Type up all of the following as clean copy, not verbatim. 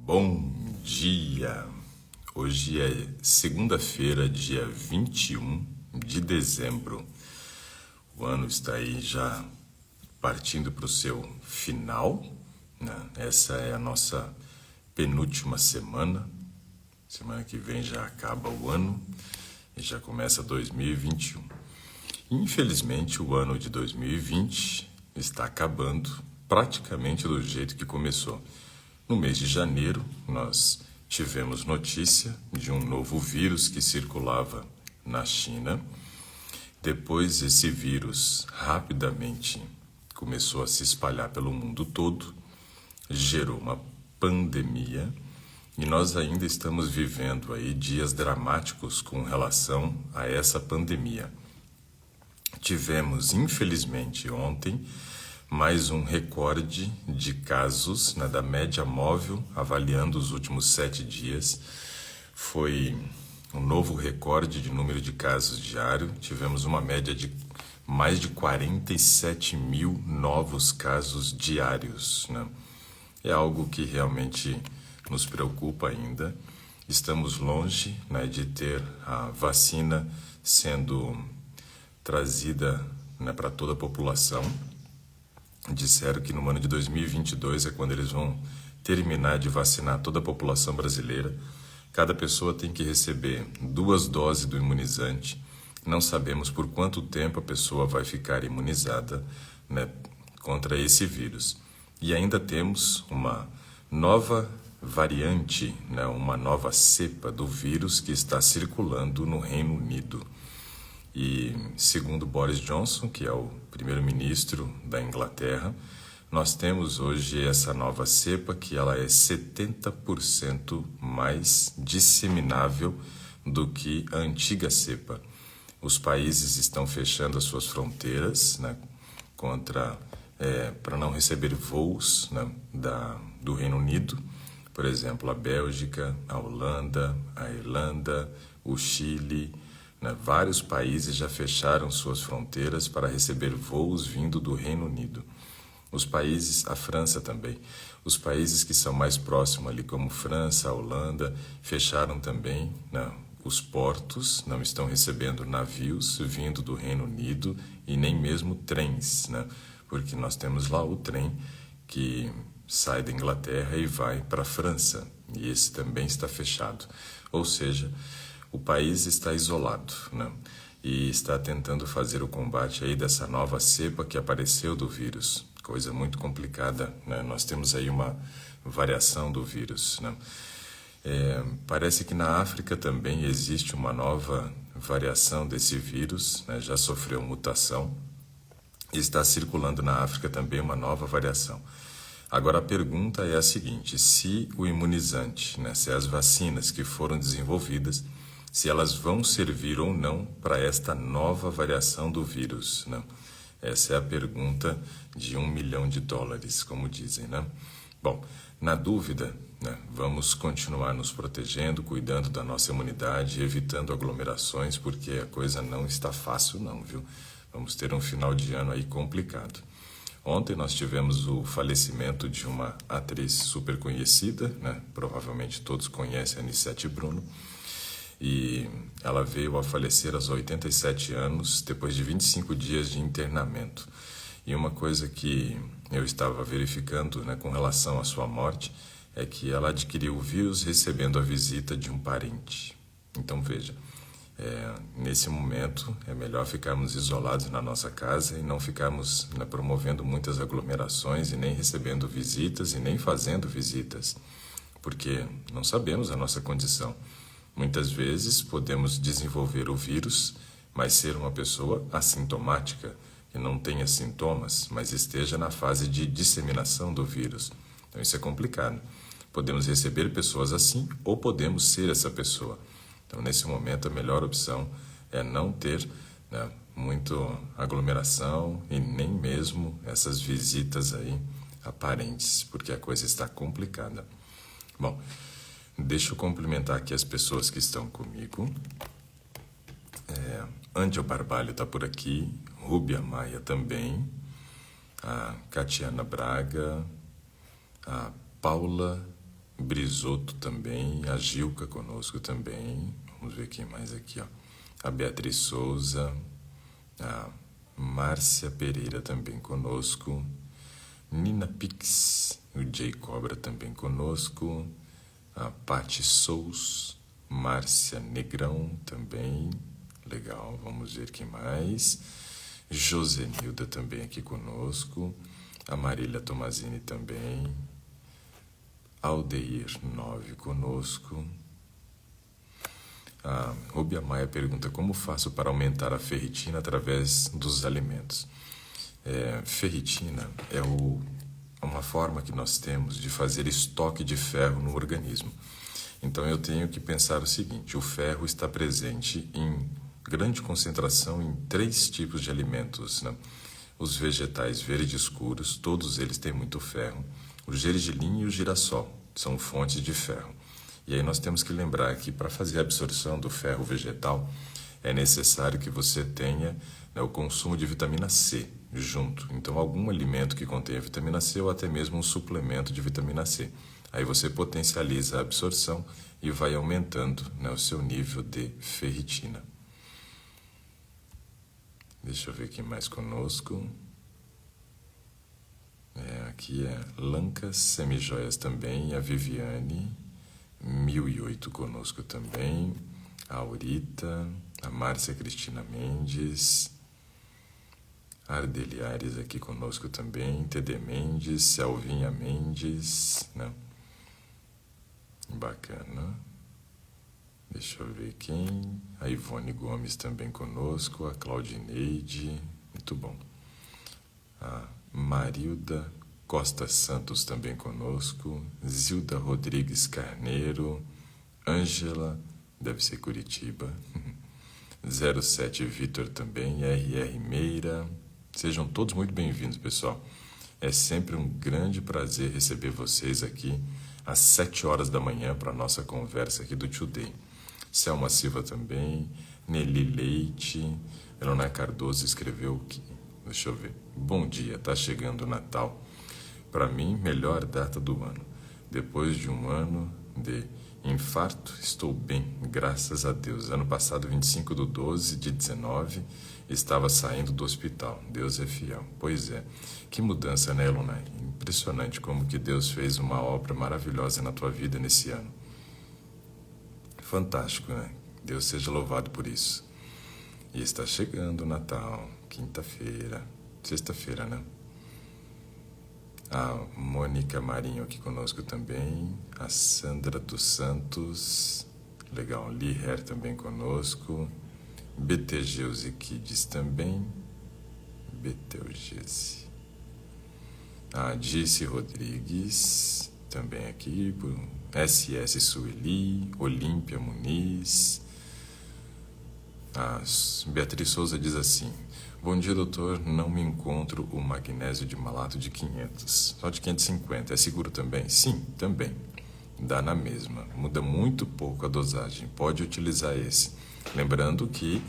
Bom dia! Hoje é segunda-feira, dia 21 de dezembro. O ano está aí já partindo para o seu final, né? Essa é a nossa penúltima semana. Semana que vem já acaba o ano e já começa 2021. Infelizmente, o ano de 2020 está acabando praticamente do jeito que começou. No mês de janeiro, nós tivemos notícia de um novo vírus que circulava na China. Depois, esse vírus rapidamente começou a se espalhar pelo mundo todo, gerou uma pandemia e nós ainda estamos vivendo aí dias dramáticos com relação a essa pandemia. Tivemos, infelizmente, ontem, mais um recorde de casos, né, da média móvel, avaliando os últimos 7 dias. Foi um novo recorde de número de casos diário. Tivemos uma média de mais de 47 mil novos casos diários, né? É algo que realmente nos preocupa ainda. Estamos longe, né, de ter a vacina sendo trazida, né, para toda a população. Disseram que no ano de 2022 é quando eles vão terminar de vacinar toda a população brasileira. Cada pessoa tem que receber 2 doses do imunizante. Não sabemos por quanto tempo a pessoa vai ficar imunizada, né, contra esse vírus. E ainda temos uma nova variante, né, uma nova cepa do vírus que está circulando no Reino Unido. E segundo Boris Johnson, que é o primeiro-ministro da Inglaterra, nós temos hoje essa nova cepa que ela é 70% mais disseminável do que a antiga cepa. Os países estão fechando as suas fronteiras, né, para não receber voos, né, do Reino Unido. Por exemplo, a Bélgica, a Holanda, a Irlanda, o Chile. Vários países já fecharam suas fronteiras para receber voos vindo do Reino Unido. Os países, a França também, os países que são mais próximos ali, como França, Holanda, fecharam também, né, os portos, não estão recebendo navios vindo do Reino Unido e nem mesmo trens, né, porque nós temos lá o trem que sai da Inglaterra e vai para a França, e esse também está fechado. Ou seja, o país está isolado, né? E está tentando fazer o combate aí dessa nova cepa que apareceu do vírus. Coisa muito complicada, né? Nós temos aí uma variação do vírus, né? Parece que na África também existe uma nova variação desse vírus, né? Já sofreu mutação e está circulando na África também uma nova variação. Agora a pergunta é a seguinte: se o imunizante, né, se as vacinas que foram desenvolvidas, se elas vão servir ou não para esta nova variação do vírus, né? Essa é a pergunta de $1 milhão, como dizem, né? Bom, na dúvida, né, vamos continuar nos protegendo, cuidando da nossa imunidade, evitando aglomerações, porque a coisa não está fácil não, viu? Vamos ter um final de ano aí complicado. Ontem nós tivemos o falecimento de uma atriz super conhecida, né? Provavelmente todos conhecem a Anissete Bruno. E ela veio a falecer aos 87 anos, depois de 25 dias de internamento. E uma coisa que eu estava verificando, né, com relação à sua morte, é que ela adquiriu o vírus recebendo a visita de um parente. Então veja, nesse momento é melhor ficarmos isolados na nossa casa e não ficarmos, né, promovendo muitas aglomerações e nem recebendo visitas e nem fazendo visitas, porque não sabemos a nossa condição. Muitas vezes podemos desenvolver o vírus, mas ser uma pessoa assintomática, que não tenha sintomas, mas esteja na fase de disseminação do vírus. Então isso é complicado. Podemos receber pessoas assim ou podemos ser essa pessoa. Então nesse momento a melhor opção é não ter, né, muito aglomeração e nem mesmo essas visitas aí aparentes, porque a coisa está complicada. Bom, deixa eu cumprimentar aqui as pessoas que estão comigo. Ângel Barbalho está por aqui, Rúbia Maia também, a Catiana Braga, a Paula Brizoto também, a Gilca conosco também. Vamos ver quem mais aqui, ó. A Beatriz Souza, a Márcia Pereira também conosco, Nina Pix, o Jay Cobra também conosco, a Pati Sous, Márcia Negrão também, legal, vamos ver quem mais. Josenilda também aqui conosco, a Marília Tomazini também, Aldeir 9 conosco. A Rubia Maia pergunta: como faço para aumentar a ferritina através dos alimentos? Ferritina é uma forma que nós temos de fazer estoque de ferro no organismo. Então eu tenho que pensar o seguinte: o ferro está presente em grande concentração em 3 tipos de alimentos, né? Os vegetais verdes escuros, todos eles têm muito ferro. O gergelim e o girassol são fontes de ferro. E aí nós temos que lembrar que para fazer a absorção do ferro vegetal é necessário que você tenha, né, o consumo de vitamina C junto. Então algum alimento que contenha vitamina C ou até mesmo um suplemento de vitamina C. Aí você potencializa a absorção e vai aumentando, né, o seu nível de ferritina. Deixa eu ver quem mais conosco. Aqui é Lancas Semijoias também, a Viviane 1008 conosco também, a Aurita, a Márcia Cristina Mendes, a Ardeliares aqui conosco também, TD Mendes, Selvinha Mendes, né? Bacana. Deixa eu ver quem. A Ivone Gomes também conosco, a Claudineide, muito bom. A Marilda Costa Santos também conosco, Zilda Rodrigues Carneiro, Ângela, deve ser Curitiba, 07 Vitor também, RR Meira. Sejam todos muito bem-vindos, pessoal. É sempre um grande prazer receber vocês aqui às 7 horas da manhã para a nossa conversa aqui do Today. Selma Silva também, Nelly Leite, Elona Cardoso escreveu que, deixa eu ver, bom dia, tá chegando o Natal. Para mim, melhor data do ano. Depois de um ano de infarto, estou bem, graças a Deus. Ano passado, 25/12/19, estava saindo do hospital. Deus é fiel. Pois é. Que mudança, né, Elona? Impressionante como que Deus fez uma obra maravilhosa na tua vida nesse ano. Fantástico, né? Deus seja louvado por isso. E está chegando o Natal, quinta-feira, sexta-feira, né? A Mônica Marinho aqui conosco também, a Sandra dos Santos, legal, Liher também conosco, Betelgeuse Kids também, Betelgeuse, a Dice Rodrigues também aqui, SS Sueli, Olímpia Muniz. A Beatriz Souza diz assim: bom dia, doutor, não me encontro o magnésio de malato de 500, só de 550, é seguro também? Sim, também, dá na mesma, muda muito pouco a dosagem, pode utilizar esse. Lembrando que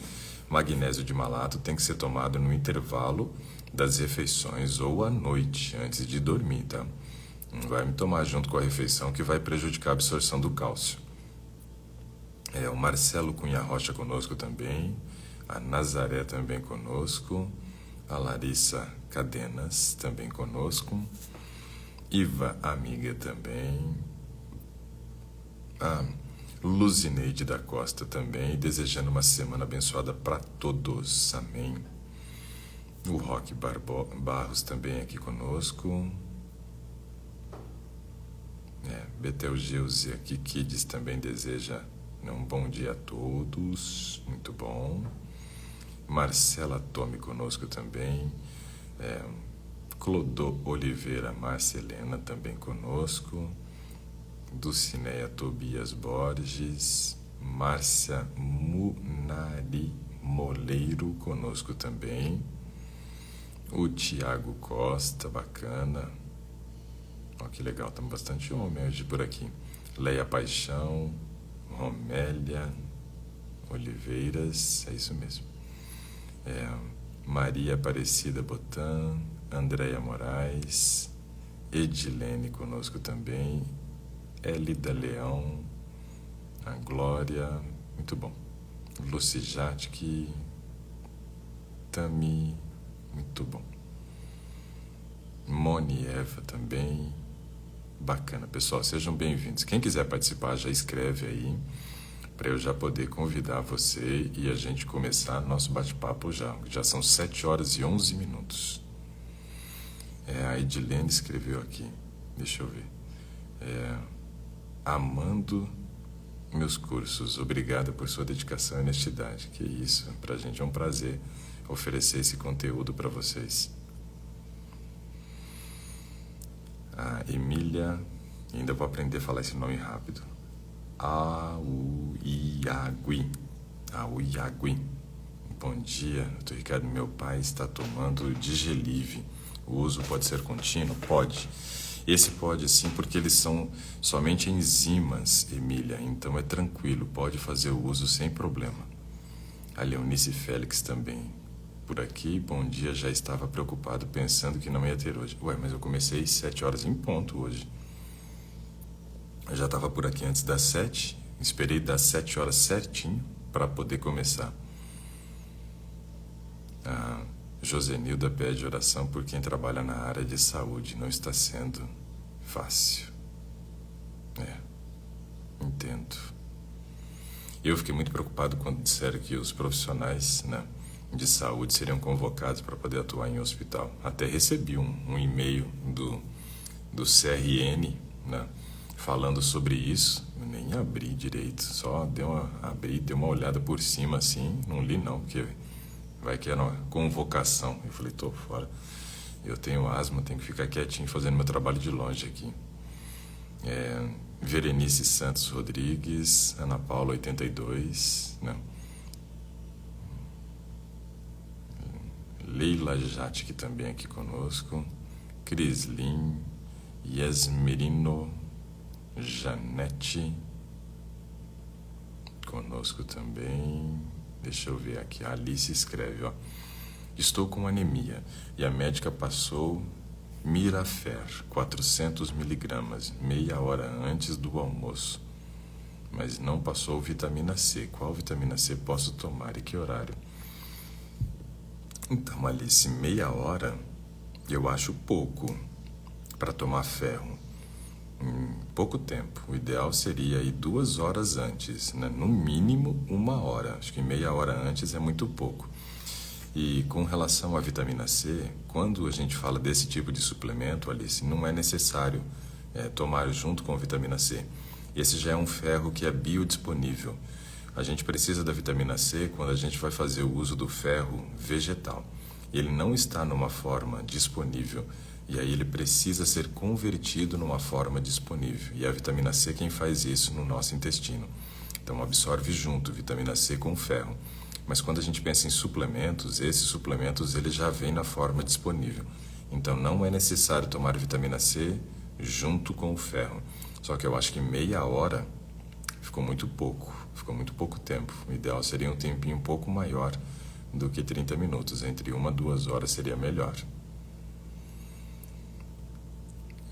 magnésio de malato tem que ser tomado no intervalo das refeições ou à noite, antes de dormir, tá? Não vai me tomar junto com a refeição que vai prejudicar a absorção do cálcio. O Marcelo Cunha Rocha conosco também, a Nazaré também conosco, a Larissa Cadenas também conosco, Iva Amiga também, a Luzineide da Costa também, desejando uma semana abençoada para todos, amém. O Roque Barros também aqui conosco, Betelgeuse aqui Kids também deseja um bom dia a todos, muito bom. Marcela Tome conosco também, Clodô Oliveira Márcia Helena também conosco, Dulcineia Tobias Borges, Márcia Munari Moleiro conosco também, o Tiago Costa, bacana, ó, que legal, estamos bastante homem hoje por aqui, Leia Paixão, Romélia Oliveiras, é isso mesmo, Maria Aparecida Botan, Andréia Moraes, Edilene conosco também, Elida Leão, a Glória, muito bom. Lucijatki, Tami, muito bom. Moni Eva também, bacana. Pessoal, sejam bem-vindos. Quem quiser participar, já escreve aí, para eu já poder convidar você e a gente começar nosso bate-papo já. Já são 7 horas e 11 minutos. A Edilene escreveu aqui, deixa eu ver. Amando meus cursos, obrigada por sua dedicação e honestidade. Que isso, pra gente é um prazer oferecer esse conteúdo para vocês. A Emília, ainda vou aprender a falar esse nome rápido. Auiagui. Auiagui. Bom dia, doutor Ricardo. Meu pai está tomando Digelive. O uso pode ser contínuo? Pode. Esse pode sim, porque eles são somente enzimas, Emília. Então é tranquilo, pode fazer o uso sem problema. A Leonice Félix também. Por aqui, bom dia, já estava preocupado pensando que não ia ter hoje. Ué, mas eu comecei 7 horas em ponto hoje. Eu já estava por aqui antes das 7, esperei das 7 horas certinho para poder começar. A Josenilda pede oração por quem trabalha na área de saúde. Não está sendo fácil. Entendo. Eu fiquei muito preocupado quando disseram que os profissionais, né, de saúde seriam convocados para poder atuar em hospital. Até recebi um e-mail do CRN, né, falando sobre isso. Eu nem abri direito, só dei uma olhada por cima assim, não li não, porque vai que era uma convocação. Eu falei, tô fora. Eu tenho asma, tenho que ficar quietinho fazendo meu trabalho de longe aqui. Verenice Santos Rodrigues, Ana Paula 82, né? Leila Jatke também aqui conosco, Crislin, Yasmerino, Janete conosco também. Deixa eu ver aqui, a Alice escreve, ó. Estou com anemia e a médica passou Mirafer, 400 miligramas, meia hora antes do almoço. Mas não passou vitamina C. Qual vitamina C posso tomar e que horário? Então, Alice, meia hora eu acho pouco para tomar ferro. Pouco tempo. O ideal seria ir 2 horas antes, né? No mínimo 1 hora. Acho que meia hora antes é muito pouco. E com relação à vitamina C, quando a gente fala desse tipo de suplemento, Alice, não é necessário tomar junto com a vitamina C. Esse já é um ferro que é biodisponível. A gente precisa da vitamina C quando a gente vai fazer o uso do ferro vegetal. Ele não está numa forma disponível e aí ele precisa ser convertido numa forma disponível. E a vitamina C é quem faz isso no nosso intestino. Então absorve junto vitamina C com ferro. Mas quando a gente pensa em suplementos, esses suplementos eles já vêm na forma disponível. Então não é necessário tomar vitamina C junto com o ferro. Só que eu acho que meia hora ficou muito pouco tempo. O ideal seria um tempinho um pouco maior do que 30 minutos. Entre 1 a 2 horas seria melhor.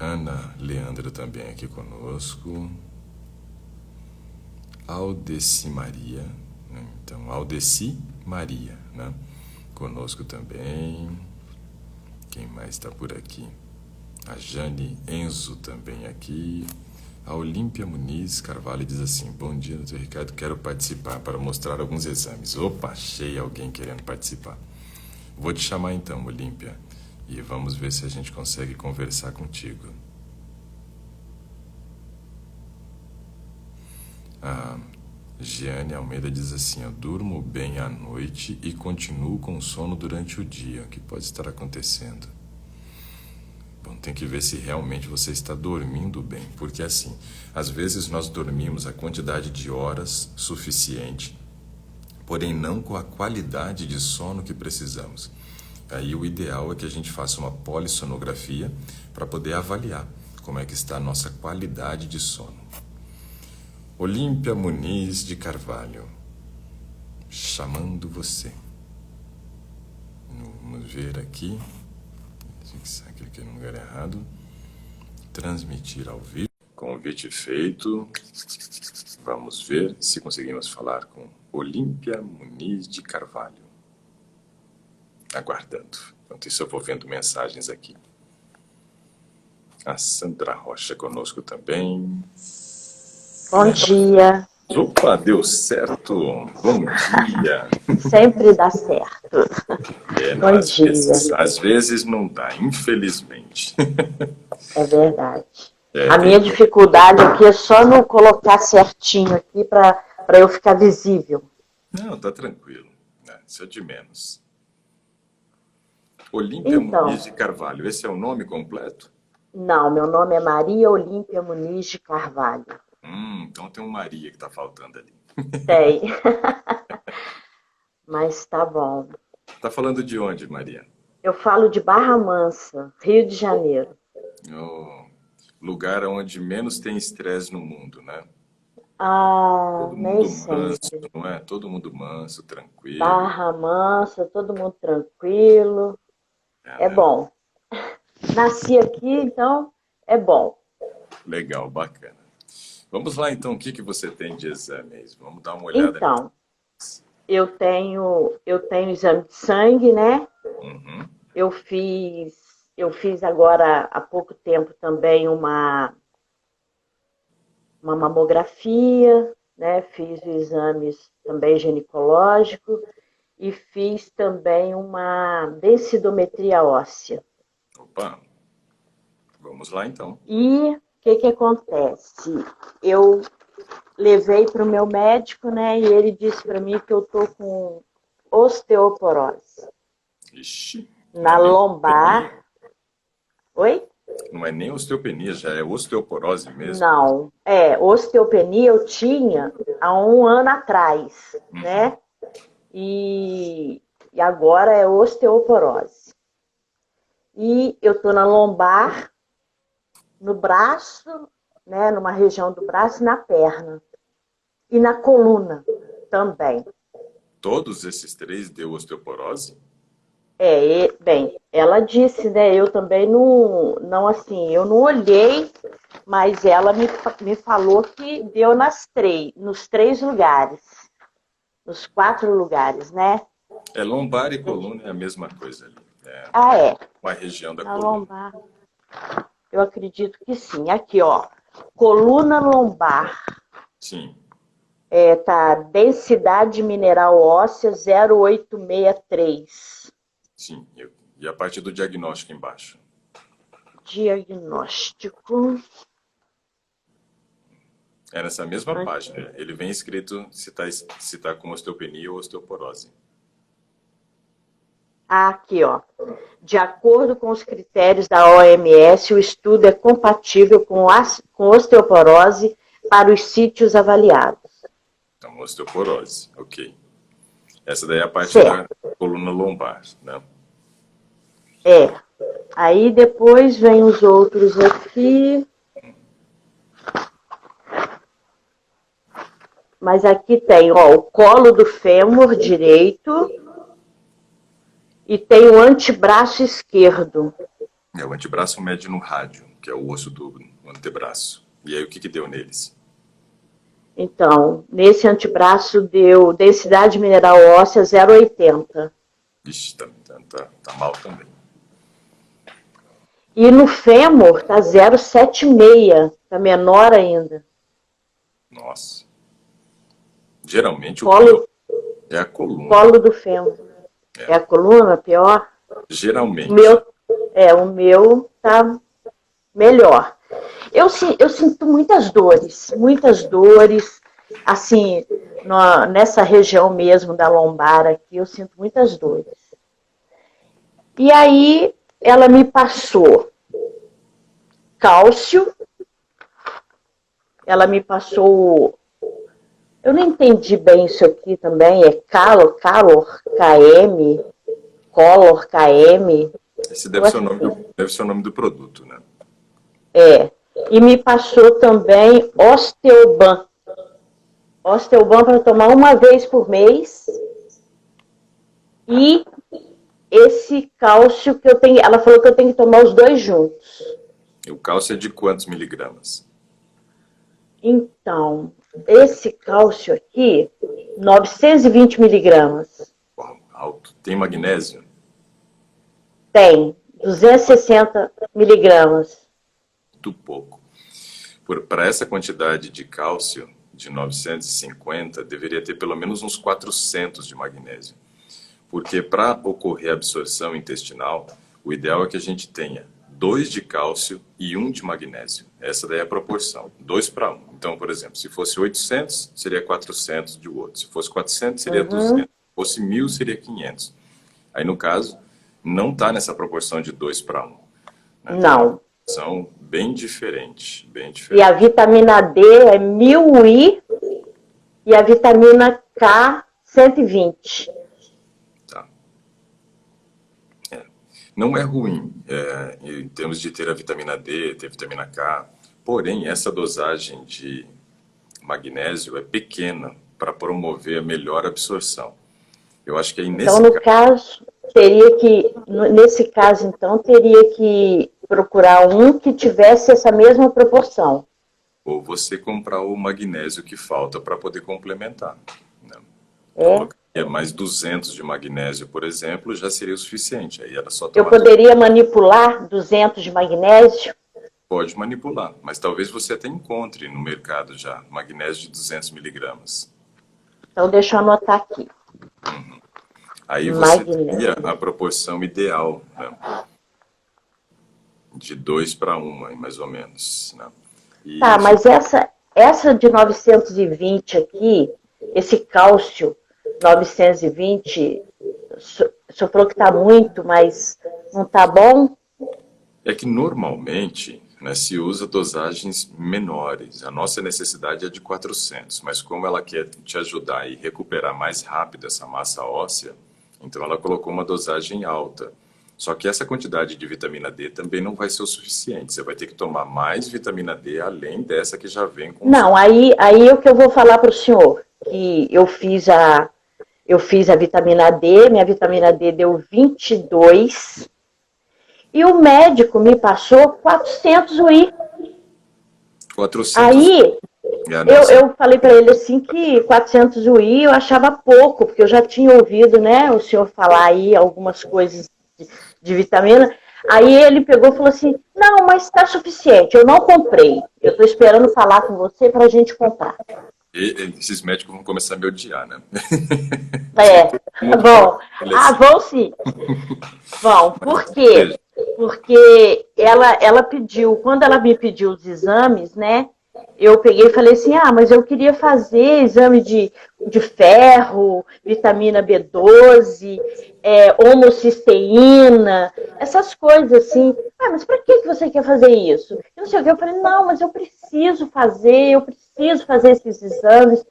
Ana Leandro também aqui conosco. Aldeci Maria. Então, Aldeci Maria, né? Conosco também. Quem mais está por aqui? A Jane Enzo também aqui. A Olímpia Muniz Carvalho diz assim: bom dia, doutor Ricardo, quero participar para mostrar alguns exames. Opa, achei alguém querendo participar. Vou te chamar então, Olímpia, e vamos ver se a gente consegue conversar contigo. A Giane Almeida diz assim: eu durmo bem à noite e continuo com sono durante o dia. O que pode estar acontecendo? Bom, tem que ver se realmente você está dormindo bem, porque assim, às vezes nós dormimos a quantidade de horas suficiente, porém não com a qualidade de sono que precisamos. Aí o ideal é que a gente faça uma polissonografia para poder avaliar como é que está a nossa qualidade de sono. Olímpia Muniz de Carvalho, chamando você. Vamos ver aqui. Cliquei no lugar errado. Transmitir ao vivo. convite feito. Vamos ver se conseguimos falar com Olímpia Muniz de Carvalho. Aguardando. Enquanto isso, eu vou vendo mensagens aqui. A Sandra Rocha conosco também. Bom dia. Opa, deu certo. Bom dia. Sempre dá certo. Não, Bom dia. às vezes não dá, infelizmente. É verdade. A minha dificuldade aqui é só não colocar certinho aqui para eu ficar visível. Não, tá tranquilo. Isso é de menos. Olímpia Muniz de Carvalho, esse é o nome completo? Não, meu nome é Maria Olímpia Muniz de Carvalho. Então tem um Maria que tá faltando ali. Tem. Mas tá bom. Tá falando de onde, Maria? Eu falo de Barra Mansa, Rio de Janeiro. Lugar onde menos tem estresse no mundo, né? Todo mundo manso, não é? Todo mundo manso, tranquilo. Barra Mansa, todo mundo tranquilo. É bom. Nasci aqui, então é bom. Legal, bacana. Vamos lá, então, o que você tem de exames? Vamos dar uma olhada. Então, eu tenho exame de sangue, né? Uhum. Eu fiz agora há pouco tempo também uma mamografia, né? Fiz exames também ginecológico e fiz também uma densitometria óssea. Opa, vamos lá então. E o que acontece? Eu levei para o meu médico, né? E ele disse para mim que eu tô com osteoporose. Ixi. Na lombar. Oi? Não é nem osteopenia, já é osteoporose mesmo? Não, osteopenia eu tinha há 1 ano atrás, né? E agora é osteoporose. E eu tô na lombar, no braço, né? Numa região do braço e na perna. E na coluna também. Todos esses 3 deu osteoporose? Bem, ela disse, né? Eu também não assim, eu não olhei, mas ela me falou que deu nos 3 lugares, nos 4 lugares, né? Lombar e coluna é a mesma coisa ali. Uma região da na coluna. Lombar. Eu acredito que sim. Aqui, ó, coluna lombar. Sim. Tá, densidade mineral óssea 0,863. Sim, e a parte do diagnóstico embaixo? Diagnóstico. É nessa mesma página. Ele vem escrito se tá com osteopenia ou osteoporose. Aqui, ó. De acordo com os critérios da OMS, o estudo é compatível com osteoporose para os sítios avaliados. Então, osteoporose, ok. Essa daí é a parte da coluna lombar, né? Aí depois vem os outros aqui. Mas aqui tem, ó, o colo do fêmur direito e tem o antebraço esquerdo. O antebraço mede no rádio, que é o osso do antebraço. E aí o que deu neles? Então, nesse antebraço deu densidade mineral óssea 0,80. Ixi, tá mal também. E no fêmur tá 0,76, tá menor ainda. Nossa. Geralmente colo é a coluna. Colo do fêmur. É a coluna pior? Geralmente. O meu tá melhor. Eu sinto muitas dores, assim, nessa região mesmo da lombar aqui, eu sinto muitas dores. E aí, ela me passou cálcio, ela me passou, eu não entendi bem isso aqui também, é Color KM. Esse deve ser o nome do produto, né? E me passou também Osteoban. Osteoban para tomar uma vez por mês. E esse cálcio que eu tenho, ela falou que eu tenho que tomar os 2 juntos. E o cálcio é de quantos miligramas? Então, esse cálcio aqui, 920 miligramas. Uau, alto. Tem magnésio? Tem 260 miligramas. Muito pouco. Para essa quantidade de cálcio, de 950, deveria ter pelo menos uns 400 de magnésio. Porque para ocorrer a absorção intestinal, o ideal é que a gente tenha 2 de cálcio e 1 de magnésio. Essa daí é a proporção, 2 para 1. Então, por exemplo, se fosse 800, seria 400 de outro. Se fosse 400, seria 200. Se fosse 1.000, seria 500. Aí, no caso, não está nessa proporção de 2 para 1. Né? Não. São bem diferentes, bem E diferentes. a vitamina D é 1000 I e a vitamina K 120. Tá. Não é ruim em termos de ter a vitamina D, ter vitamina K, porém essa dosagem de magnésio é pequena para promover a melhor absorção. Eu acho que aí Então, no caso, nesse caso, então, teria que procurar um que tivesse essa mesma proporção. Ou você comprar o magnésio que falta para poder complementar. Né? Mais 200 de magnésio, por exemplo, já seria o suficiente. Aí era só tomar. Eu poderia manipular 200 de magnésio? Pode manipular, mas talvez você até encontre no mercado já magnésio de 200 miligramas. Então, deixa eu anotar aqui. Aí você teria a proporção ideal, né? De 2 para 1, mais ou menos. Né? Tá, mas essa de 920 aqui, esse cálcio 920, o senhor falou que está muito, mas não está bom? É que normalmente, né, se usa dosagens menores. A nossa necessidade é de 400, mas como ela quer te ajudar e recuperar mais rápido essa massa óssea, então ela colocou uma dosagem alta. Só que essa quantidade de vitamina D também não vai ser o suficiente. Você vai ter que tomar mais vitamina D além dessa que já vem com... Não, aí é o que eu vou falar para o senhor, que eu fiz a vitamina D, minha vitamina D deu 22, e o médico me passou 400 UI. 400. Aí, eu falei para ele assim que 400 UI eu achava pouco, porque eu já tinha ouvido, né, o senhor falar aí algumas coisas de vitamina. Aí ele pegou e falou assim, não, mas está suficiente, eu não comprei. Eu estou esperando falar com você para a gente comprar. E esses médicos vão começar a me odiar, né? Bom. Vão sim. Bom, por quê? Porque ela pediu, quando ela me pediu os exames, né? Eu peguei e falei assim, mas eu queria fazer exame de ferro, vitamina B12, homocisteína, essas coisas assim. Mas para que você quer fazer isso? Eu não sei o que. Eu falei, não, mas eu preciso fazer esses exames.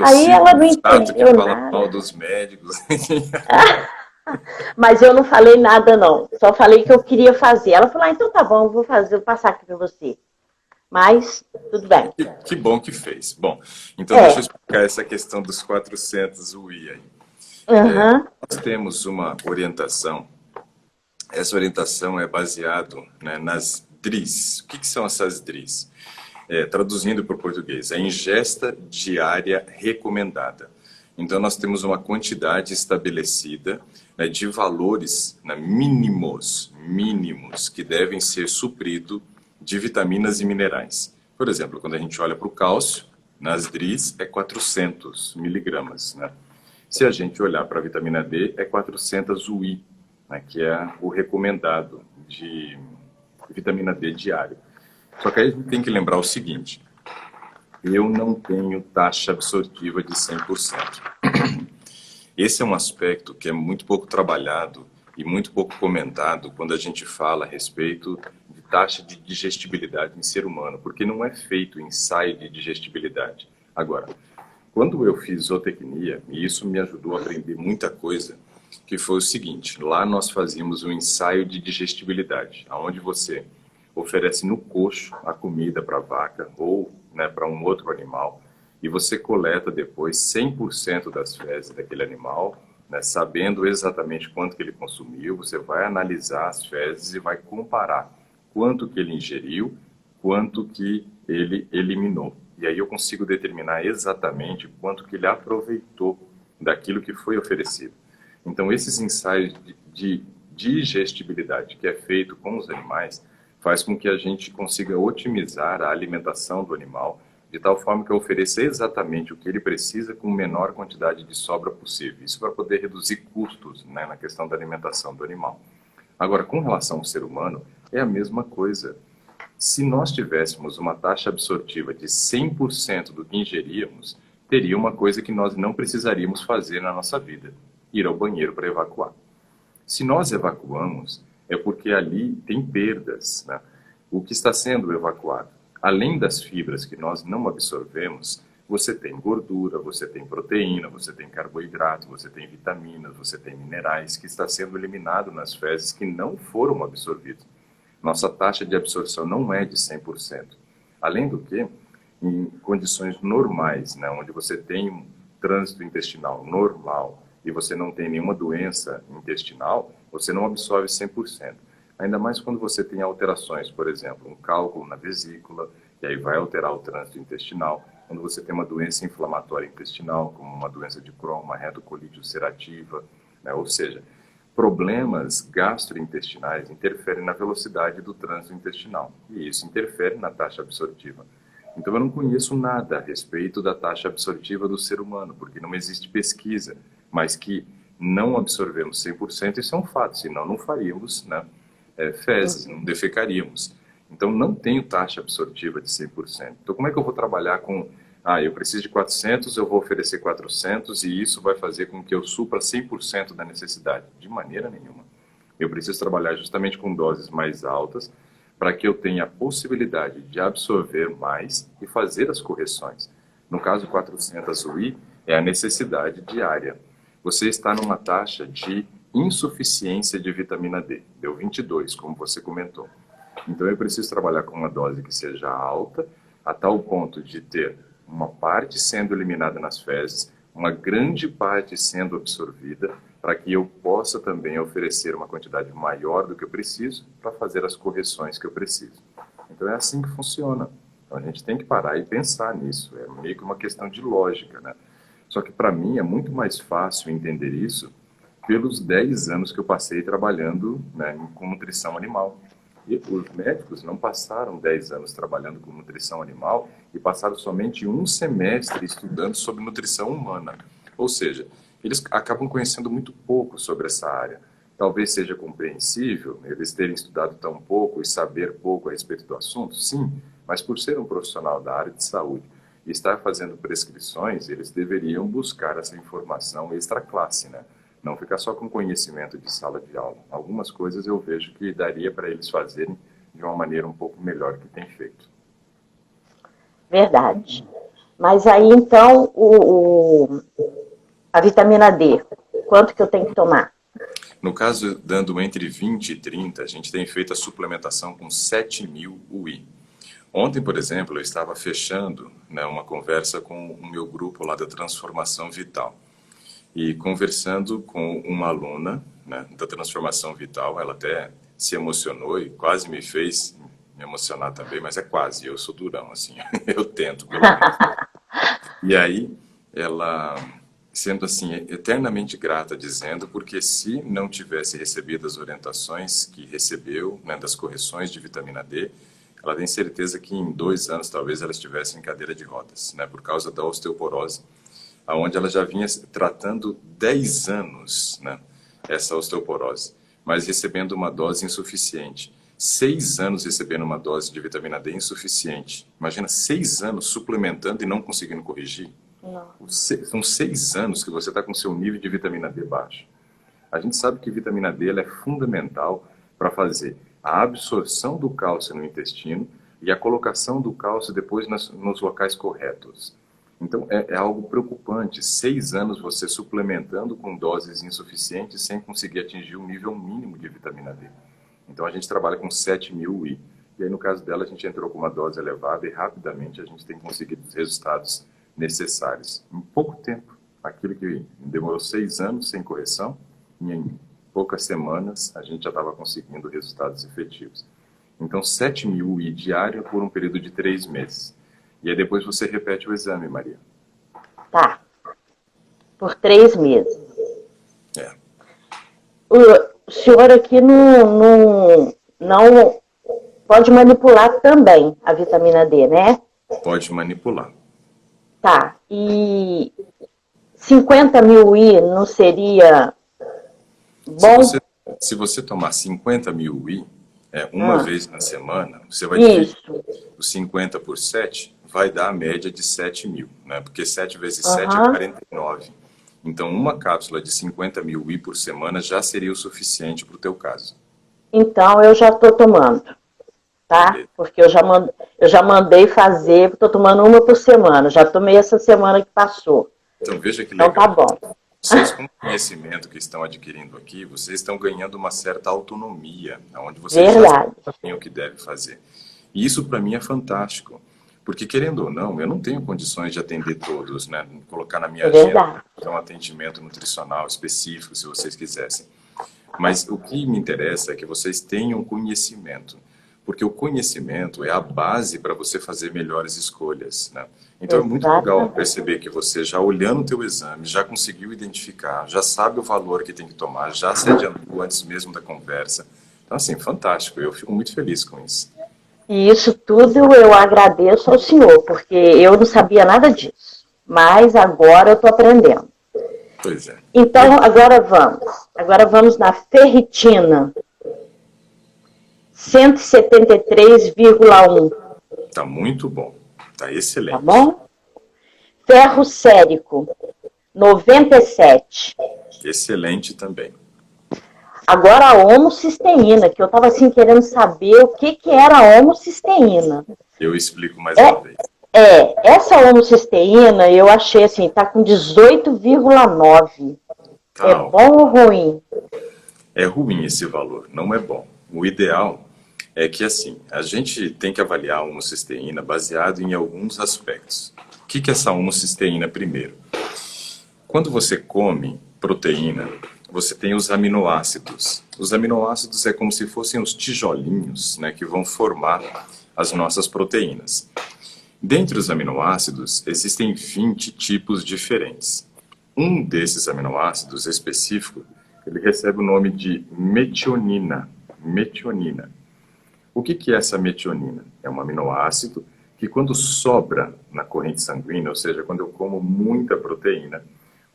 Aí ela não entendeu nada. Fala mal dos médicos. Mas eu não falei nada, não. Só falei que eu queria fazer. Ela falou, então tá bom, eu vou passar aqui para você. Mas, tudo bem. Que bom que fez. Bom, então deixa eu explicar essa questão dos 400 UI aí. Nós temos uma orientação. Essa orientação é baseada, né, nas DRIs. O que são essas DRIs? Traduzindo para o português, a ingesta diária recomendada. Então, nós temos uma quantidade estabelecida, né, de valores, né, mínimos, que devem ser supridos de vitaminas e minerais. Por exemplo, quando a gente olha para o cálcio, nas DRIs é 400 miligramas. Né? Se a gente olhar para a vitamina D, é 400 UI, né, que é o recomendado de vitamina D diário. Só que aí a gente tem que lembrar o seguinte, eu não tenho taxa absortiva de 100%. Esse é um aspecto que é muito pouco trabalhado e muito pouco comentado quando a gente fala a respeito de taxa de digestibilidade em ser humano, porque não é feito ensaio de digestibilidade. Agora, quando eu fiz zootecnia, e isso me ajudou a aprender muita coisa, que foi o seguinte, lá nós fazíamos um ensaio de digestibilidade, onde você oferece no coxo a comida para a vaca ou, né, para um outro animal, e você coleta depois 100% das fezes daquele animal, né, sabendo exatamente quanto que ele consumiu, você vai analisar as fezes e vai comparar quanto que ele ingeriu, quanto que ele eliminou. E aí eu consigo determinar exatamente quanto que ele aproveitou daquilo que foi oferecido. Então, esses ensaios de digestibilidade que é feito com os animais faz com que a gente consiga otimizar a alimentação do animal de tal forma que eu ofereça exatamente o que ele precisa com a menor quantidade de sobra possível. Isso para poder reduzir custos, né, na questão da alimentação do animal. Agora, com relação ao ser humano, é a mesma coisa. Se nós tivéssemos uma taxa absortiva de 100% do que ingeríamos, teria uma coisa que nós não precisaríamos fazer na nossa vida: ir ao banheiro para evacuar. Se nós evacuamos, é porque ali tem perdas, né? O que está sendo evacuado, além das fibras que nós não absorvemos, você tem gordura, você tem proteína, você tem carboidrato, você tem vitaminas, você tem minerais que está sendo eliminado nas fezes que não foram absorvidos. Nossa taxa de absorção não é de 100%. Além do que, em condições normais, né, onde você tem um trânsito intestinal normal e você não tem nenhuma doença intestinal, você não absorve 100%. Ainda mais quando você tem alterações, por exemplo, um cálculo na vesícula, e aí vai alterar o trânsito intestinal. Quando você tem uma doença inflamatória intestinal, como uma doença de Crohn, uma retocolite ulcerativa, né, ou seja, problemas gastrointestinais interferem na velocidade do trânsito intestinal, e isso interfere na taxa absortiva. Então, eu não conheço nada a respeito da taxa absortiva do ser humano, porque não existe pesquisa, mas que não absorvemos 100%, isso é um fato, senão não faríamos, né, fezes, não defecaríamos. Então, não tenho taxa absortiva de 100%. Então, como é que eu vou trabalhar com, eu preciso de 400, eu vou oferecer 400 e isso vai fazer com que eu supra 100% da necessidade? De maneira nenhuma. Eu preciso trabalhar justamente com doses mais altas para que eu tenha a possibilidade de absorver mais e fazer as correções. No caso 400 UI, é a necessidade diária. Você está numa taxa de insuficiência de vitamina D. Deu 22, como você comentou. Então, eu preciso trabalhar com uma dose que seja alta, a tal ponto de ter uma parte sendo eliminada nas fezes, uma grande parte sendo absorvida, para que eu possa também oferecer uma quantidade maior do que eu preciso para fazer as correções que eu preciso. Então, é assim que funciona. Então, a gente tem que parar e pensar nisso. É meio que uma questão de lógica, né? Só que, para mim, é muito mais fácil entender isso pelos 10 anos que eu passei trabalhando, né, com nutrição animal. E os médicos não passaram 10 anos trabalhando com nutrição animal e passaram somente um semestre estudando sobre nutrição humana. Ou seja, eles acabam conhecendo muito pouco sobre essa área. Talvez seja compreensível eles terem estudado tão pouco e saber pouco a respeito do assunto, sim, mas por ser um profissional da área de saúde e estar fazendo prescrições, eles deveriam buscar essa informação extra classe, né? Não ficar só com conhecimento de sala de aula. Algumas coisas eu vejo que daria para eles fazerem de uma maneira um pouco melhor que tem feito. Verdade. Mas aí, então, a vitamina D, quanto que eu tenho que tomar? No caso, dando entre 20 e 30, a gente tem feito a suplementação com 7.000 UI. Ontem, por exemplo, eu estava fechando, né, uma conversa com o meu grupo lá da Transformação Vital. E conversando com uma aluna, né, da Transformação Vital, ela até se emocionou e quase me fez me emocionar também, mas é quase, eu sou durão, assim, eu tento, pelo menos. E aí, ela, sendo assim, eternamente grata, dizendo, porque se não tivesse recebido as orientações que recebeu, né, das correções de vitamina D, ela tem certeza que em 2 anos, talvez, ela estivesse em cadeira de rodas, né, por causa da osteoporose, onde ela já vinha tratando 10 anos, né, essa osteoporose, mas recebendo uma dose insuficiente. 6 anos recebendo uma dose de vitamina D insuficiente. Imagina, 6 anos suplementando e não conseguindo corrigir. São 6 anos que você está com seu nível de vitamina D baixo. A gente sabe que vitamina D ela é fundamental para fazer a absorção do cálcio no intestino e a colocação do cálcio depois nos locais corretos. Então, é algo preocupante, 6 anos você suplementando com doses insuficientes sem conseguir atingir o nível mínimo de vitamina D. Então, a gente trabalha com 7.000 UI. E aí, no caso dela, a gente entrou com uma dose elevada e rapidamente a gente tem conseguido os resultados necessários. Em pouco tempo, aquilo que demorou 6 anos sem correção, em poucas semanas a gente já estava conseguindo resultados efetivos. Então, 7.000 UI diário por um período de 3 meses. E aí depois você repete o exame, Maria. Tá. Por 3 meses. É. O senhor aqui não pode manipular também a vitamina D, né? Pode manipular. Tá. E 50 mil I não seria bom? Se você tomar 50 mil I, uma vez na semana, você vai Isso. dividir os 50 por 7, vai dar a média de 7 mil, né? Porque 7 vezes 7 é 49. Então, uma cápsula de 50 mil I por semana já seria o suficiente para o teu caso. Então, eu já estou tomando, tá? Beleza. Porque eu já mandei fazer, estou tomando uma por semana. Já tomei essa semana que passou. Então, veja que legal. Então, tá bom. Vocês, com o conhecimento que estão adquirindo aqui, vocês estão ganhando uma certa autonomia, onde vocês já sabem o que devem fazer. E isso, para mim, é fantástico. Porque, querendo ou não, eu não tenho condições de atender todos, né? Colocar na minha agenda um atendimento nutricional específico, se vocês quisessem. Mas o que me interessa é que vocês tenham conhecimento. Porque o conhecimento é a base para você fazer melhores escolhas, né? Então é muito legal perceber que você, já olhando o teu exame, já conseguiu identificar, já sabe o valor que tem que tomar, já se adiantou antes mesmo da conversa. Então, assim, fantástico. Eu fico muito feliz com isso. E isso tudo eu agradeço ao senhor, porque eu não sabia nada disso. Mas agora eu estou aprendendo. Pois é. Então, agora vamos. Agora vamos na ferritina. 173,1. Tá muito bom. Tá excelente. Tá bom? Ferro sérico, 97. Excelente também. Agora a homocisteína, que eu estava assim querendo saber o que era a homocisteína. Eu explico mais uma vez. Essa homocisteína eu achei assim, tá com 18,9. Tá, é bom ou ruim? É ruim esse valor, não é bom. O ideal é que, assim, a gente tem que avaliar a homocisteína baseado em alguns aspectos. O que é essa homocisteína primeiro? Quando você come proteína, você tem os aminoácidos. Os aminoácidos é como se fossem os tijolinhos, né, que vão formar as nossas proteínas. Dentre os aminoácidos, existem 20 tipos diferentes. Um desses aminoácidos específico, ele recebe o nome de metionina. Metionina. O que é essa metionina? É um aminoácido que, quando sobra na corrente sanguínea, ou seja, quando eu como muita proteína,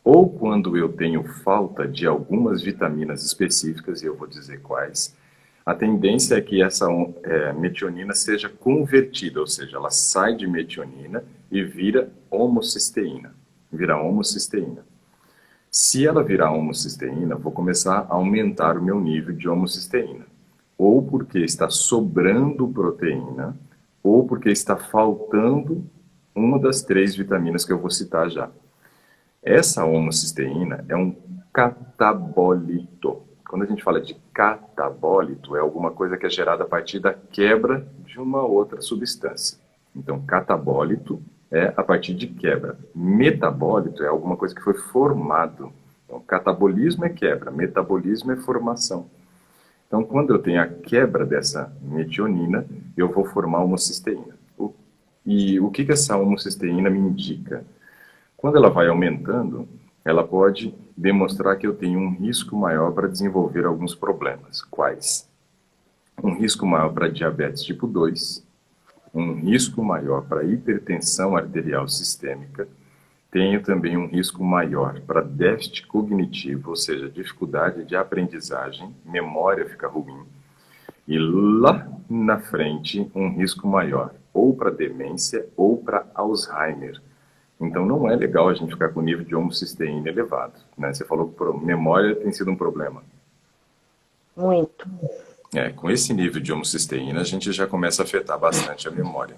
ou quando eu tenho falta de algumas vitaminas específicas, e eu vou dizer quais, a tendência é que essa metionina seja convertida, ou seja, ela sai de metionina e vira homocisteína. Vira homocisteína. Se ela virar homocisteína, vou começar a aumentar o meu nível de homocisteína. Ou porque está sobrando proteína, ou porque está faltando uma das 3 vitaminas que eu vou citar já. Essa homocisteína é um catabólito. Quando a gente fala de catabólito, é alguma coisa que é gerada a partir da quebra de uma outra substância. Então, catabólito é a partir de quebra. Metabólito é alguma coisa que foi formado. Então, catabolismo é quebra, metabolismo é formação. Então, quando eu tenho a quebra dessa metionina, eu vou formar homocisteína. E o que essa homocisteína me indica? Quando ela vai aumentando, ela pode demonstrar que eu tenho um risco maior para desenvolver alguns problemas. Quais? Um risco maior para diabetes tipo 2, um risco maior para hipertensão arterial sistêmica, tenho também um risco maior para déficit cognitivo, ou seja, dificuldade de aprendizagem, memória fica ruim. E lá na frente, um risco maior, ou para demência ou para Alzheimer. Então não é legal a gente ficar com o nível de homocisteína elevado, né? Você falou que memória tem sido um problema. Muito. Com esse nível de homocisteína, a gente já começa a afetar bastante a memória.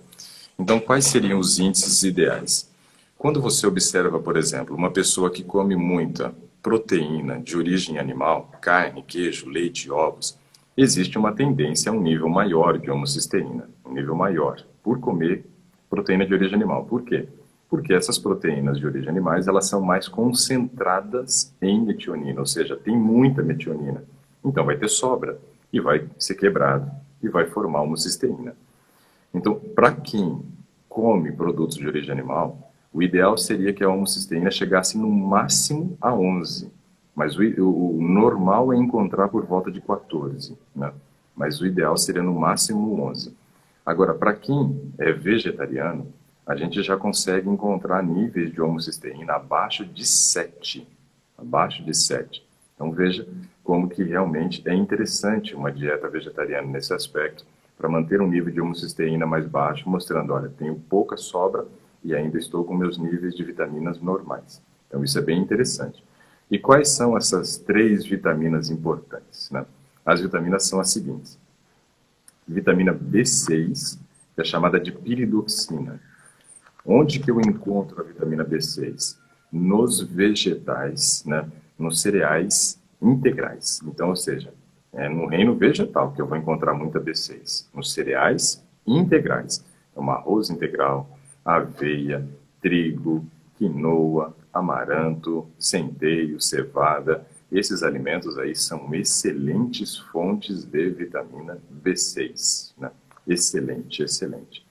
Então, quais seriam os índices ideais? Quando você observa, por exemplo, uma pessoa que come muita proteína de origem animal, carne, queijo, leite, ovos, existe uma tendência a um nível maior de homocisteína, um nível maior, por comer proteína de origem animal. Por quê? Porque essas proteínas de origem animais, elas são mais concentradas em metionina, ou seja, tem muita metionina. Então vai ter sobra e vai ser quebrado e vai formar homocisteína. Então, para quem come produtos de origem animal, o ideal seria que a homocisteína chegasse no máximo a 11. Mas o normal é encontrar por volta de 14, né? Mas o ideal seria no máximo 11. Agora, para quem é vegetariano, a gente já consegue encontrar níveis de homocisteína abaixo de 7. Abaixo de 7. Então veja como que realmente é interessante uma dieta vegetariana nesse aspecto, para manter um nível de homocisteína mais baixo, mostrando, olha, tenho pouca sobra e ainda estou com meus níveis de vitaminas normais. Então isso é bem interessante. E quais são essas 3 vitaminas importantes, né? As vitaminas são as seguintes. Vitamina B6, que é chamada de piridoxina. Onde que eu encontro a vitamina B6? Nos vegetais, né? Nos cereais integrais. Então, ou seja, é no reino vegetal que eu vou encontrar muita B6. Nos cereais integrais. Então, arroz integral, aveia, trigo, quinoa, amaranto, centeio, cevada. Esses alimentos aí são excelentes fontes de vitamina B6, né? Excelente, excelente.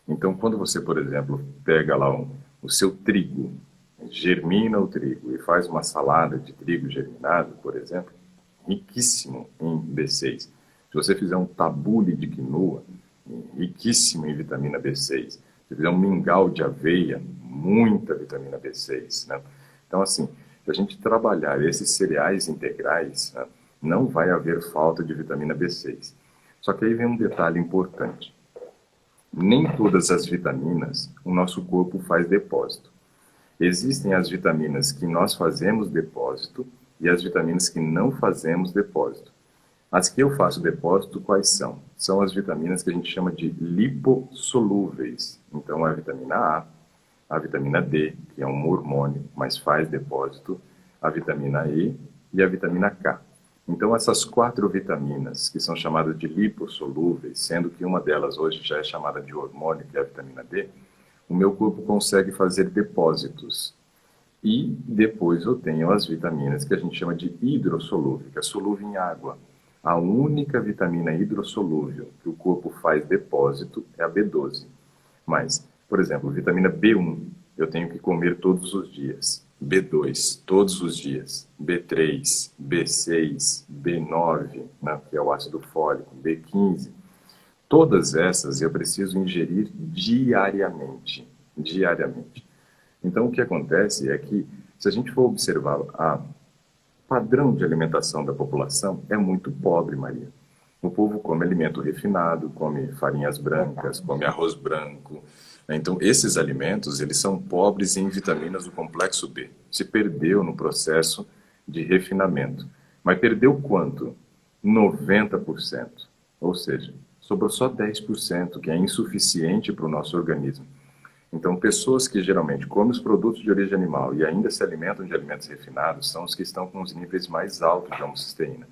Então, quando você, por exemplo, pega lá o seu trigo, germina o trigo e faz uma salada de trigo germinado, por exemplo, riquíssimo em B6. Se você fizer um tabule de quinoa, riquíssimo em vitamina B6. Se fizer um mingau de aveia, muita vitamina B6, né? Então, assim, se a gente trabalhar esses cereais integrais, né, não vai haver falta de vitamina B6. Só que aí vem um detalhe importante. Nem todas as vitaminas o nosso corpo faz depósito. Existem as vitaminas que nós fazemos depósito e as vitaminas que não fazemos depósito. As que eu faço depósito, quais são? São as vitaminas que a gente chama de lipossolúveis. Então, a vitamina A vitamina D, que é um hormônio, mas faz depósito, a vitamina E e a vitamina K. Então, essas 4 vitaminas, que são chamadas de lipossolúveis, sendo que uma delas hoje já é chamada de hormônio, que é a vitamina D, o meu corpo consegue fazer depósitos. E depois eu tenho as vitaminas que a gente chama de hidrossolúvel, que é solúvel em água. A única vitamina hidrossolúvel que o corpo faz depósito é a B12. Mas, por exemplo, vitamina B1 eu tenho que comer todos os dias. B2 todos os dias. B3, B6, B9, né, que é o ácido fólico, B15. Todas essas eu preciso ingerir diariamente. Diariamente. Então, o que acontece é que, se a gente for observar o padrão de alimentação da população, é muito pobre, Maria. O povo come alimento refinado, come farinhas brancas, come arroz branco. Então, esses alimentos, eles são pobres em vitaminas do complexo B. Se perdeu no processo de refinamento. Mas perdeu quanto? 90%. Ou seja, sobrou só 10%, que é insuficiente para o nosso organismo. Então, pessoas que geralmente comem os produtos de origem animal e ainda se alimentam de alimentos refinados são os que estão com os níveis mais altos de homocisteína.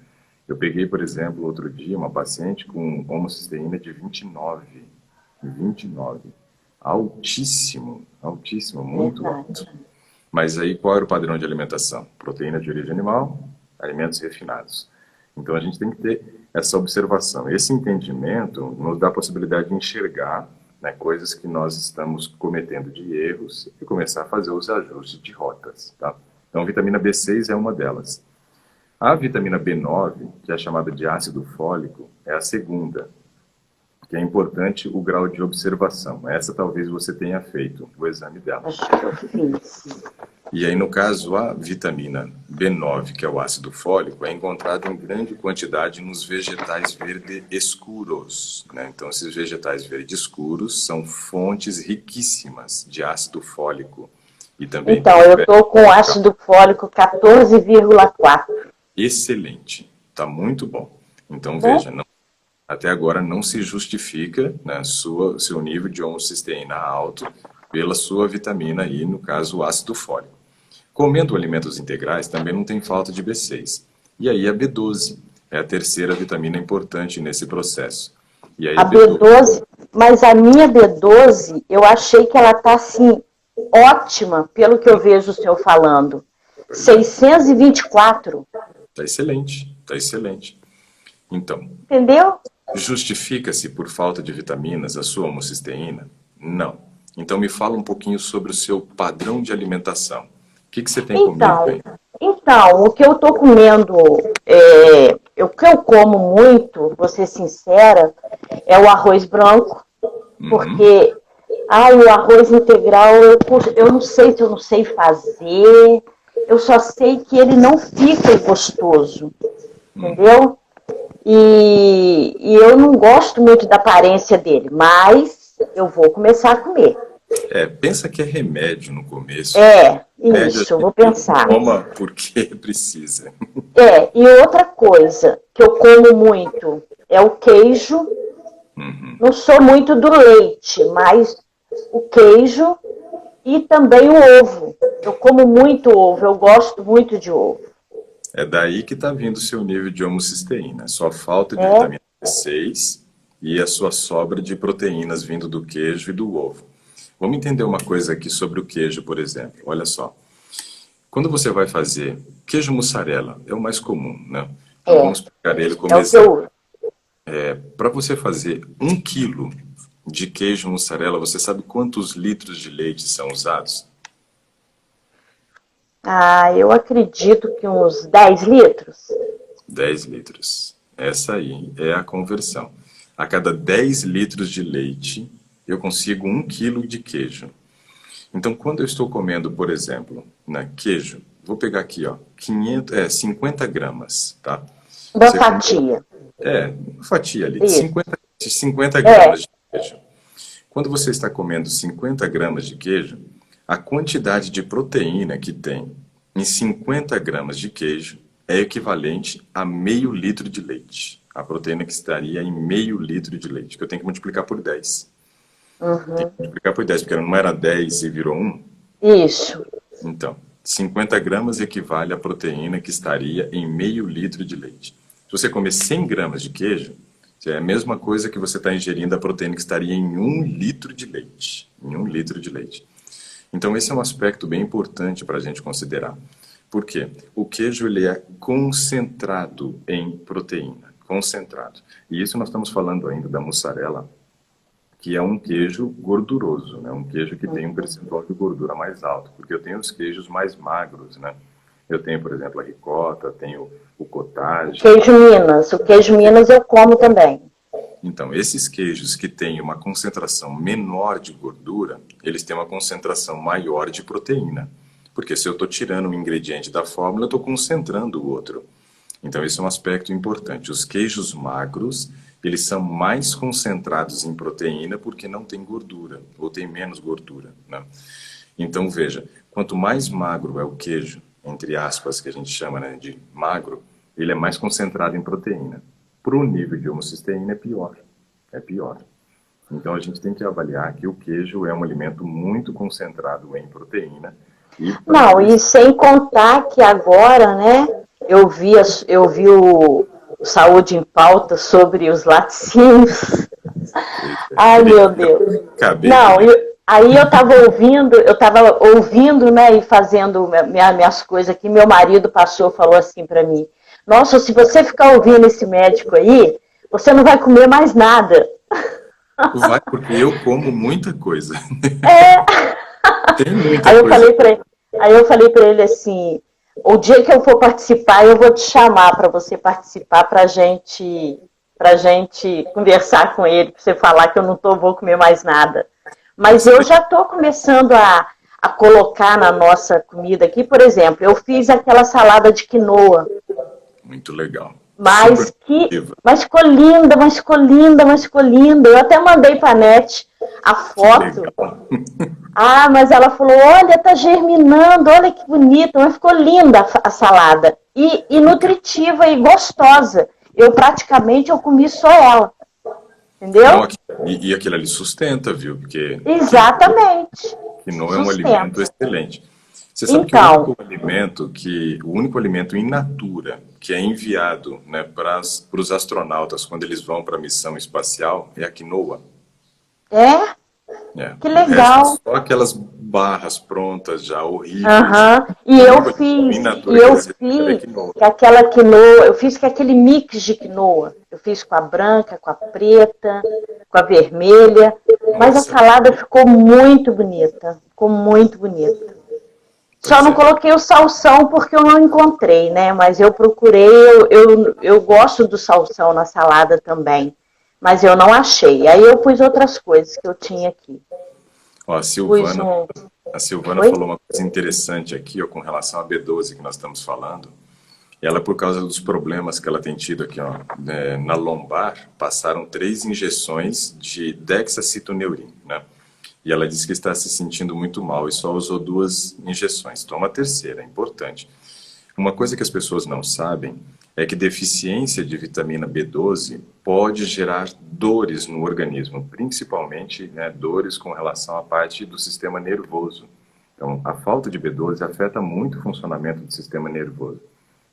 Eu peguei, por exemplo, outro dia, uma paciente com homocisteína de 29. 29. Altíssimo, altíssimo, muito alto. Mas aí, qual era o padrão de alimentação? Proteína de origem animal, alimentos refinados. Então, a gente tem que ter essa observação. Esse entendimento nos dá a possibilidade de enxergar, né, coisas que nós estamos cometendo de erros e começar a fazer os ajustes de rotas, tá? Então, a vitamina B6 é uma delas. A vitamina B9, que é chamada de ácido fólico, é a segunda, que é importante o grau de observação. Essa talvez você tenha feito o exame dela. Acho que eu fiz. E aí, no caso, a vitamina B9, que é o ácido fólico, é encontrada em grande quantidade nos vegetais verdes escuros, né? Então, esses vegetais verdes escuros são fontes riquíssimas de ácido fólico. E também então, eu estou com ácido fólico 14,4. Excelente, está muito bom. Então, veja, até agora não se justifica, né, seu nível de homocisteína alto pela sua vitamina I, no caso, o ácido fólico. Comendo alimentos integrais também não tem falta de B6. E aí a B12 é a terceira vitamina importante nesse processo. E aí a B12, mas a minha B12, eu achei que ela está assim, ótima, pelo que eu vejo o senhor falando. 624. Está excelente, está excelente. Então, entendeu? Justifica-se por falta de vitaminas a sua homocisteína? Não. Então me fala um pouquinho sobre o seu padrão de alimentação. O que você tem comido aí? Então, o que eu estou comendo, o que eu como muito, vou ser sincera, é o arroz branco, porque o arroz integral, eu não sei se eu não sei fazer, eu só sei que ele não fica gostoso, entendeu? E eu não gosto muito da aparência dele, mas eu vou começar a comer. Pensa que é remédio no começo. Isso, eu vou pensar. Toma porque precisa. E outra coisa que eu como muito é o queijo. Não sou muito do leite, mas o queijo e também o ovo. Eu como muito ovo, eu gosto muito de ovo. É daí que está vindo o seu nível de homocisteína. Sua falta de vitamina B6 e a sua sobra de proteínas vindo do queijo e do ovo. Vamos entender uma coisa aqui sobre o queijo, por exemplo. Olha só. Quando você vai fazer queijo mussarela, é o mais comum, né? Então, vamos pegar ele como exemplo. Para você fazer 1 quilo de queijo mussarela, você sabe quantos litros de leite são usados? Eu acredito que uns 10 litros. 10 litros. Essa aí é a conversão. A cada 10 litros de leite, eu consigo 1 quilo de queijo. Então, quando eu estou comendo, por exemplo, queijo, vou pegar aqui, 50 gramas, tá? Uma fatia. Uma fatia ali, 50 gramas de queijo. Quando você está comendo 50 gramas de queijo, a quantidade de proteína que tem em 50 gramas de queijo é equivalente a meio litro de leite. A proteína que estaria em meio litro de leite, que eu tenho que multiplicar por 10. Tem que multiplicar por 10, porque não era 10 e virou 1? Isso. Então, 50 gramas equivale à proteína que estaria em meio litro de leite. Se você comer 100 gramas de queijo, é a mesma coisa que você está ingerindo a proteína que estaria em 1 litro de leite. Em 1 litro de leite. Então, esse é um aspecto bem importante para a gente considerar. Por quê? O queijo ele é concentrado em proteína. Concentrado. E isso nós estamos falando ainda da mussarela, que é um queijo gorduroso, né? Um queijo que tem um percentual de gordura mais alto, porque eu tenho os queijos mais magros, né? Eu tenho, por exemplo, a ricota, tenho o cottage. O queijo Minas eu como também. Então, esses queijos que têm uma concentração menor de gordura, eles têm uma concentração maior de proteína. Porque se eu estou tirando um ingrediente da fórmula, eu estou concentrando o outro. Então, esse é um aspecto importante. Os queijos magros, eles são mais concentrados em proteína porque não tem gordura, ou tem menos gordura, né? Então, veja, quanto mais magro é o queijo, entre aspas, que a gente chama, né, de magro, ele é mais concentrado em proteína. Para o nível de homocisteína é pior. É pior. Então, a gente tem que avaliar que o queijo é um alimento muito concentrado em proteína. E sem contar que agora, né, eu vi o Saúde em Pauta sobre os laticínios. Ai, meu Deus. Aí eu estava ouvindo, né, e fazendo minhas coisas aqui, meu marido falou assim para mim, nossa, se você ficar ouvindo esse médico aí, você não vai comer mais nada. Vai, porque eu como muita coisa. Tem muita coisa. Aí eu falei para ele assim, o dia que eu for participar, eu vou te chamar para você participar pra gente conversar com ele, para você falar que eu não vou comer mais nada. Mas eu já estou começando a colocar na nossa comida aqui, por exemplo, eu fiz aquela salada de quinoa. Muito legal. Mas ficou linda. Eu até mandei para a NET a foto. Mas ela falou, olha, tá germinando, olha que bonita. Mas ficou linda a salada. E nutritiva e gostosa. Eu comi só ela. Entendeu? E aquilo ali sustenta, viu? Porque exatamente. Quinoa é um alimento excelente. Você sabe que o único alimento in natura que é enviado, né, para os astronautas quando eles vão para a missão espacial é a quinoa. Que legal. Só aquelas barras prontas já, horríveis. E eu fiz aquela quinoa, eu fiz com aquele mix de quinoa. Eu Eu fiz com a branca, com a preta, com a vermelha. Mas a Nossa. salada ficou muito bonita. Ficou muito bonita. Só Pois não é. coloquei o salsão porque eu não encontrei, né? Mas eu procurei, eu gosto do salsão na salada também. Mas eu não achei. Aí eu pus outras coisas que eu tinha aqui. Ó, Pus um... a Silvana Oi? falou uma coisa interessante aqui, ó, com relação à B12 que nós estamos falando. Ela, por causa dos problemas que ela tem tido aqui, ó, na lombar, passaram 3 injeções de dexacitoneurin, né? E ela disse que está se sentindo muito mal e só usou 2 injeções. Toma a terceira, é importante. Uma coisa que as pessoas não sabem é que deficiência de vitamina B12 pode gerar dores no organismo, principalmente, né, dores com relação à parte do sistema nervoso. Então, a falta de B12 afeta muito o funcionamento do sistema nervoso.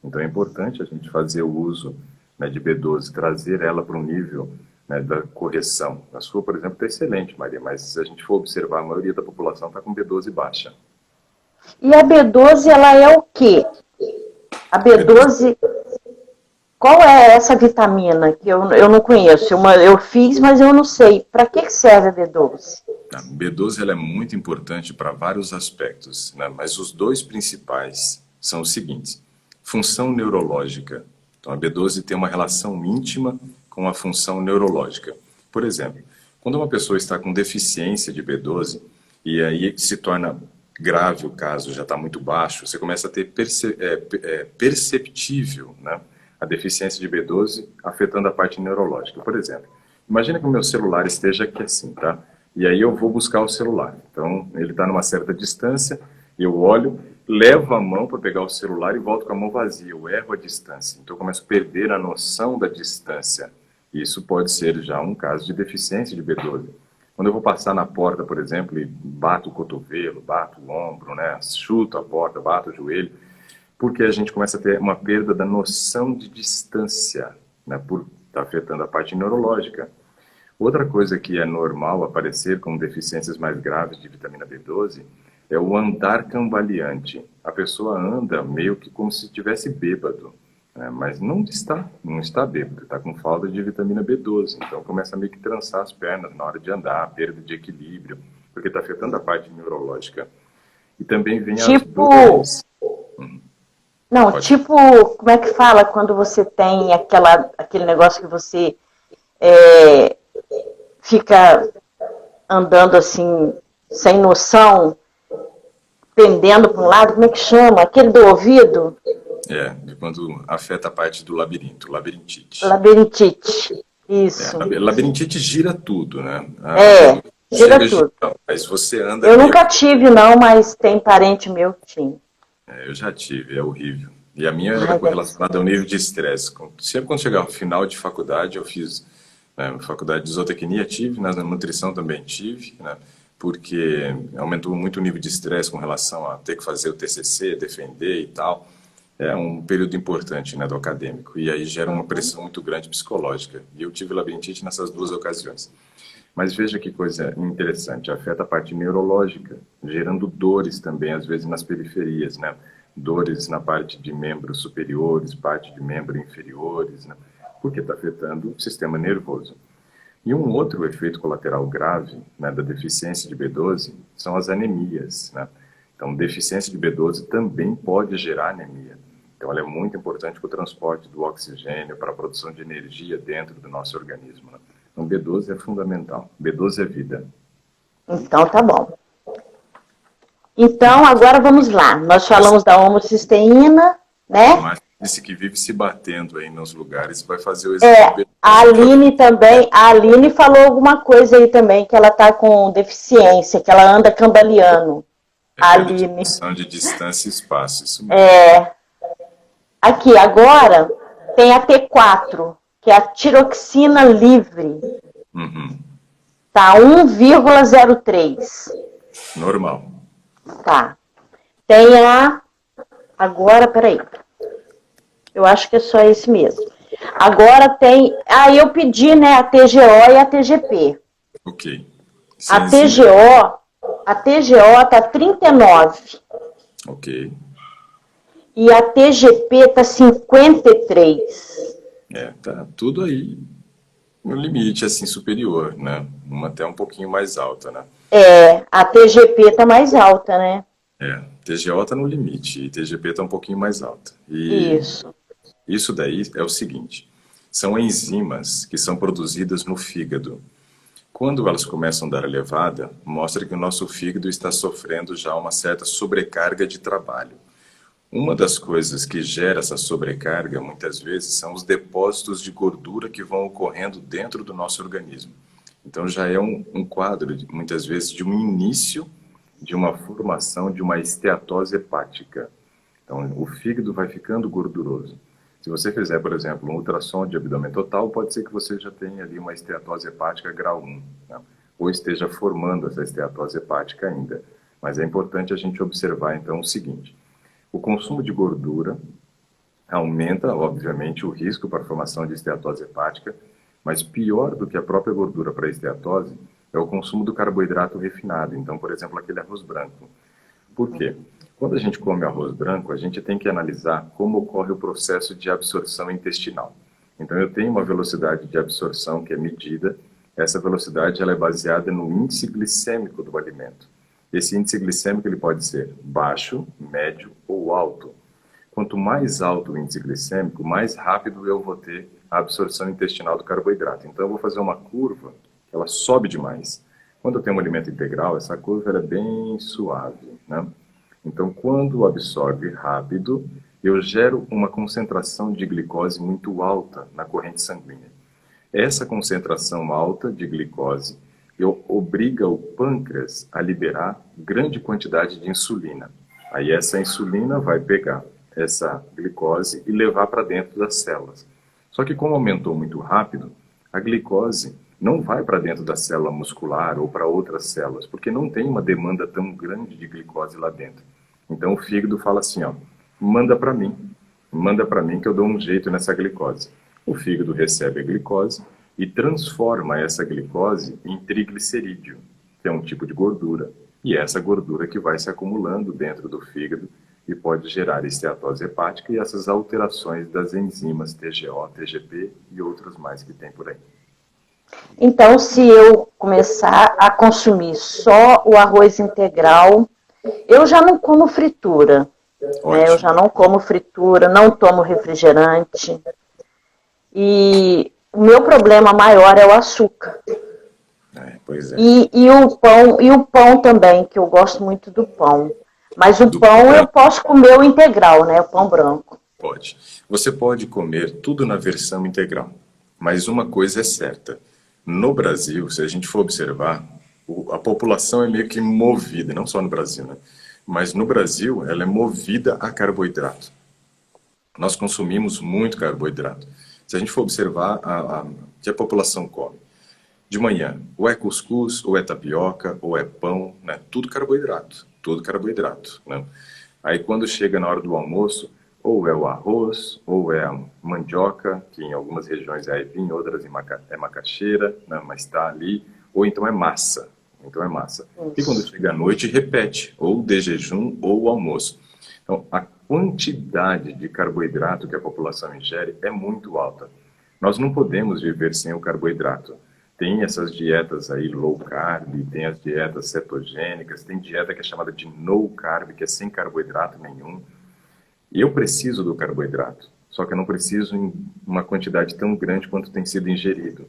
Então, é importante a gente fazer o uso, né, de B12, trazer ela para um nível, né, da correção. A sua, por exemplo, está excelente, Maria, mas se a gente for observar, a maioria da população está com B12 baixa. E a B12, ela é o quê? A B12, qual é essa vitamina que eu não conheço? Eu fiz, mas eu não sei. Para que serve a B12? A B12 ela é muito importante para vários aspectos, né? Mas os 2 principais são os seguintes. Função neurológica. Então, a B12 tem uma relação íntima com a função neurológica. Por exemplo, quando uma pessoa está com deficiência de B12, e aí se torna grave o caso, já está muito baixo, você começa a ter perceptível, né, a deficiência de B12 afetando a parte neurológica. Por exemplo, imagina que o meu celular esteja aqui assim, tá? E aí eu vou buscar o celular. Então, ele está numa certa distância, eu olho, levo a mão para pegar o celular e volto com a mão vazia. Eu erro a distância. Então, eu começo a perder a noção da distância. Isso pode ser já um caso de deficiência de B12. Quando eu vou passar na porta, por exemplo, e bato o cotovelo, bato o ombro, né, chuto a porta, bato o joelho, porque a gente começa a ter uma perda da noção de distância, né, por estar afetando a parte neurológica. Outra coisa que é normal aparecer com deficiências mais graves de vitamina B12 é o andar cambaleante. A pessoa anda meio que como se estivesse bêbado, né? Mas não está bêbado, está com falta de vitamina B12. Então começa a meio que trançar as pernas na hora de andar, perda de equilíbrio, porque está afetando a parte neurológica. E também vem as dores. Não, Pode. tipo, como é que fala quando você tem aquele negócio que você fica andando assim, sem noção, pendendo para um lado, como é que chama? Aquele do ouvido? Quando afeta a parte do labirinto, labirintite. Labirintite, isso. Labirintite gira tudo, né? Gira tudo. Mas você anda... Eu nunca tive, não, mas tem parente meu que tinha. Eu já tive, é horrível. E a minha era relacionada ao nível de estresse. Sempre quando chegava ao final de faculdade, eu fiz faculdade de zootecnia, tive, na nutrição também tive, né? Porque aumentou muito o nível de estresse com relação a ter que fazer o TCC, defender e tal. É um período importante, né, do acadêmico. E aí gera uma pressão muito grande psicológica. E eu tive labirintite nessas 2 ocasiões. Mas veja que coisa interessante, afeta a parte neurológica, gerando dores também, às vezes nas periferias, né? Dores na parte de membros superiores, parte de membros inferiores, né? Porque está afetando o sistema nervoso. E um outro efeito colateral grave, né, da deficiência de B12 são as anemias, né? Então, deficiência de B12 também pode gerar anemia. Então, ela é muito importante para o transporte do oxigênio, para a produção de energia dentro do nosso organismo, né? Então, B12 é fundamental. B12 é vida. Então, tá bom. Então, agora vamos lá. Nós falamos da homocisteína, né? Mas esse que vive se batendo aí nos lugares vai fazer o exame. A Aline também, a Aline falou alguma coisa aí também, que ela tá com deficiência, que ela anda cambaleando. A Aline. Noção de distância e espaço, isso mesmo. Aqui, agora, tem a T4, que é a tiroxina livre. Tá 1,03. Normal. Tá. Tem agora, peraí. Eu acho que é só esse mesmo. Agora tem... eu pedi, né, a TGO e a TGP. Ok. A TGO tá 39. Ok. E a TGP tá 53. Tá tudo aí no limite, assim, superior, né? Uma até um pouquinho mais alta, né? A TGP está mais alta, né? TGO está no limite e TGP está um pouquinho mais alta. E Isso. isso daí é o seguinte, são enzimas que são produzidas no fígado. Quando elas começam a dar elevada, mostra que o nosso fígado está sofrendo já uma certa sobrecarga de trabalho. Uma das coisas que gera essa sobrecarga, muitas vezes, são os depósitos de gordura que vão ocorrendo dentro do nosso organismo. Então já é um quadro, muitas vezes, de um início de uma formação de uma esteatose hepática. Então o fígado vai ficando gorduroso. Se você fizer, por exemplo, um ultrassom de abdômen total, pode ser que você já tenha ali uma esteatose hepática grau 1, né? Ou esteja formando essa esteatose hepática ainda. Mas é importante a gente observar, então, o seguinte. O consumo de gordura aumenta, obviamente, o risco para a formação de esteatose hepática, mas pior do que a própria gordura para a esteatose é o consumo do carboidrato refinado. Então, por exemplo, aquele arroz branco. Por quê? Quando a gente come arroz branco, a gente tem que analisar como ocorre o processo de absorção intestinal. Então, eu tenho uma velocidade de absorção que é medida. Essa velocidade ela é baseada no índice glicêmico do alimento. Esse índice glicêmico ele pode ser baixo, médio ou alto. Quanto mais alto o índice glicêmico, mais rápido eu vou ter a absorção intestinal do carboidrato. Então, eu vou fazer uma curva que ela sobe demais. Quando eu tenho um alimento integral, essa curva ela é bem suave, né? Então, quando absorve rápido, eu gero uma concentração de glicose muito alta na corrente sanguínea. Essa concentração alta de glicose obriga o pâncreas a liberar grande quantidade de insulina. Aí essa insulina vai pegar essa glicose e levar para dentro das células. Só que como aumentou muito rápido, a glicose não vai para dentro da célula muscular ou para outras células, porque não tem uma demanda tão grande de glicose lá dentro. Então o fígado fala assim, ó, manda para mim que eu dou um jeito nessa glicose. O fígado recebe a glicose e transforma essa glicose em triglicerídeo, que é um tipo de gordura. E é essa gordura que vai se acumulando dentro do fígado e pode gerar esteatose hepática e essas alterações das enzimas TGO, TGP e outros mais que tem por aí. Então, se eu começar a consumir só o arroz integral, eu já não como fritura, né? Eu já não como fritura, não tomo refrigerante. E o meu problema maior é o açúcar. Pois é. E o pão também, que eu gosto muito do pão. Mas o pão eu posso comer o integral, né? O pão branco. Pode. Você pode comer tudo na versão integral. Mas uma coisa é certa. No Brasil, se a gente for observar, a população é meio que movida, não só no Brasil, né? Mas no Brasil, ela é movida a carboidrato. Nós consumimos muito carboidrato. Se a gente for observar o que a população come, de manhã, ou é cuscuz, ou é tapioca, ou é pão, né? Tudo carboidrato, né? Aí quando chega na hora do almoço, ou é o arroz, ou é a mandioca, que em algumas regiões é aipim, outras é macaxeira, né? Mas está ali, ou então é massa. E quando chega à noite, repete, ou de jejum, ou o almoço. Então, a quantidade de carboidrato que a população ingere é muito alta. Nós não podemos viver sem o carboidrato. Tem essas dietas aí low carb, tem as dietas cetogênicas, tem dieta que é chamada de no carb, que é sem carboidrato nenhum. E eu preciso do carboidrato, só que eu não preciso em uma quantidade tão grande quanto tem sido ingerido.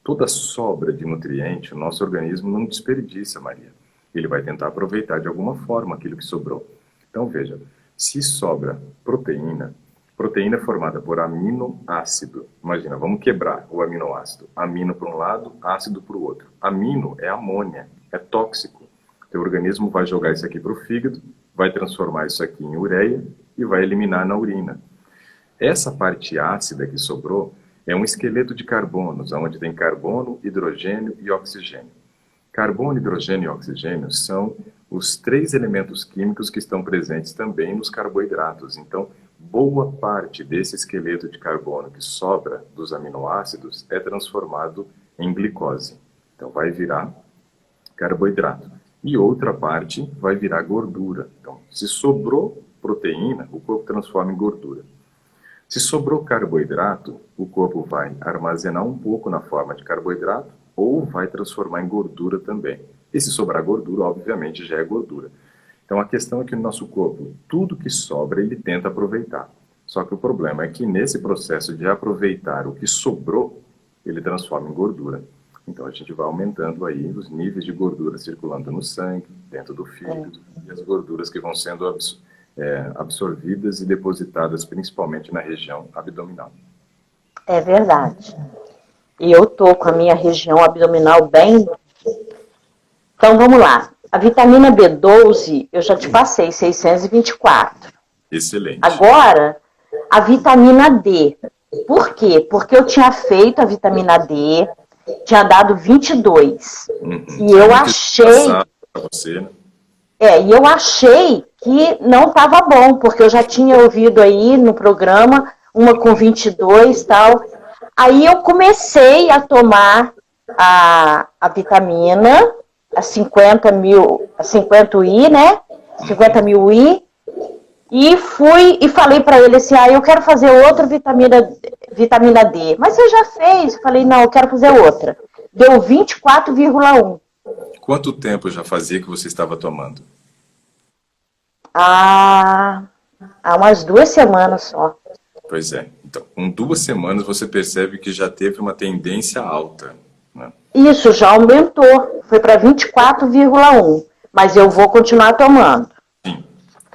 Toda sobra de nutriente, o nosso organismo não desperdiça, Maria. Ele vai tentar aproveitar de alguma forma aquilo que sobrou. Então, veja, se sobra proteína é formada por aminoácido. Imagina, vamos quebrar o aminoácido. Amino para um lado, ácido para o outro. Amino é amônia, é tóxico. O teu organismo vai jogar isso aqui para o fígado, vai transformar isso aqui em ureia e vai eliminar na urina. Essa parte ácida que sobrou é um esqueleto de carbonos, onde tem carbono, hidrogênio e oxigênio. Carbono, hidrogênio e oxigênio são os 3 elementos químicos que estão presentes também nos carboidratos. Então, boa parte desse esqueleto de carbono que sobra dos aminoácidos é transformado em glicose. Então, vai virar carboidrato. E outra parte vai virar gordura. Então, se sobrou proteína, o corpo transforma em gordura. Se sobrou carboidrato, o corpo vai armazenar um pouco na forma de carboidrato ou vai transformar em gordura também. E se sobrar gordura, obviamente já é gordura. Então a questão é que no nosso corpo, tudo que sobra ele tenta aproveitar. Só que o problema é que nesse processo de aproveitar o que sobrou, ele transforma em gordura. Então a gente vai aumentando aí os níveis de gordura circulando no sangue, dentro do fígado, e as gorduras que vão sendo absorvidas e depositadas principalmente na região abdominal. É verdade. E eu tô com a minha região abdominal bem... Então vamos lá. A vitamina B12 eu já te passei, 624. Excelente. Agora, a vitamina D. Por quê? Porque eu tinha feito a vitamina D, tinha dado 22. E eu achei... Você, né? E eu achei que não estava bom, porque eu já tinha ouvido aí no programa uma com 22 e tal. Aí eu comecei a tomar a vitamina, a 50 mil I, né? 50 mil I. E fui e falei para ele assim, eu quero fazer outra vitamina D. Mas você já fez? Eu falei, não, eu quero fazer outra. Deu 24,1. Quanto tempo já fazia que você estava tomando? Há umas 2 semanas só. Pois é. Então, com 2 semanas você percebe que já teve uma tendência alta, né? Isso, já aumentou. Foi para 24,1. Mas eu vou continuar tomando. Sim.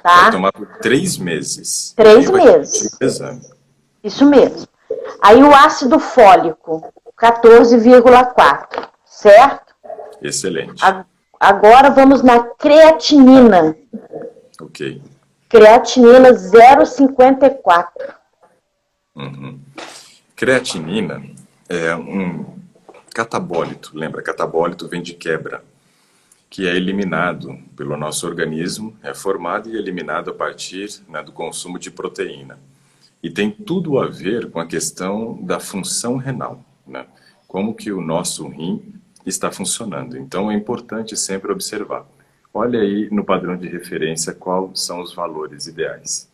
Tá? Vai tomar por 3 meses. 3 meses. Exame. Isso mesmo. Aí o ácido fólico, 14,4. Certo? Excelente. Agora vamos na creatinina. Ok. Creatinina 0,54. Creatinina é um catabólito, lembra? Catabólito vem de quebra, que é eliminado pelo nosso organismo, é formado e eliminado a partir, né, do consumo de proteína. E tem tudo a ver com a questão da função renal, né? Como que o nosso rim está funcionando. Então é importante sempre observar. Olha aí no padrão de referência quais são os valores ideais.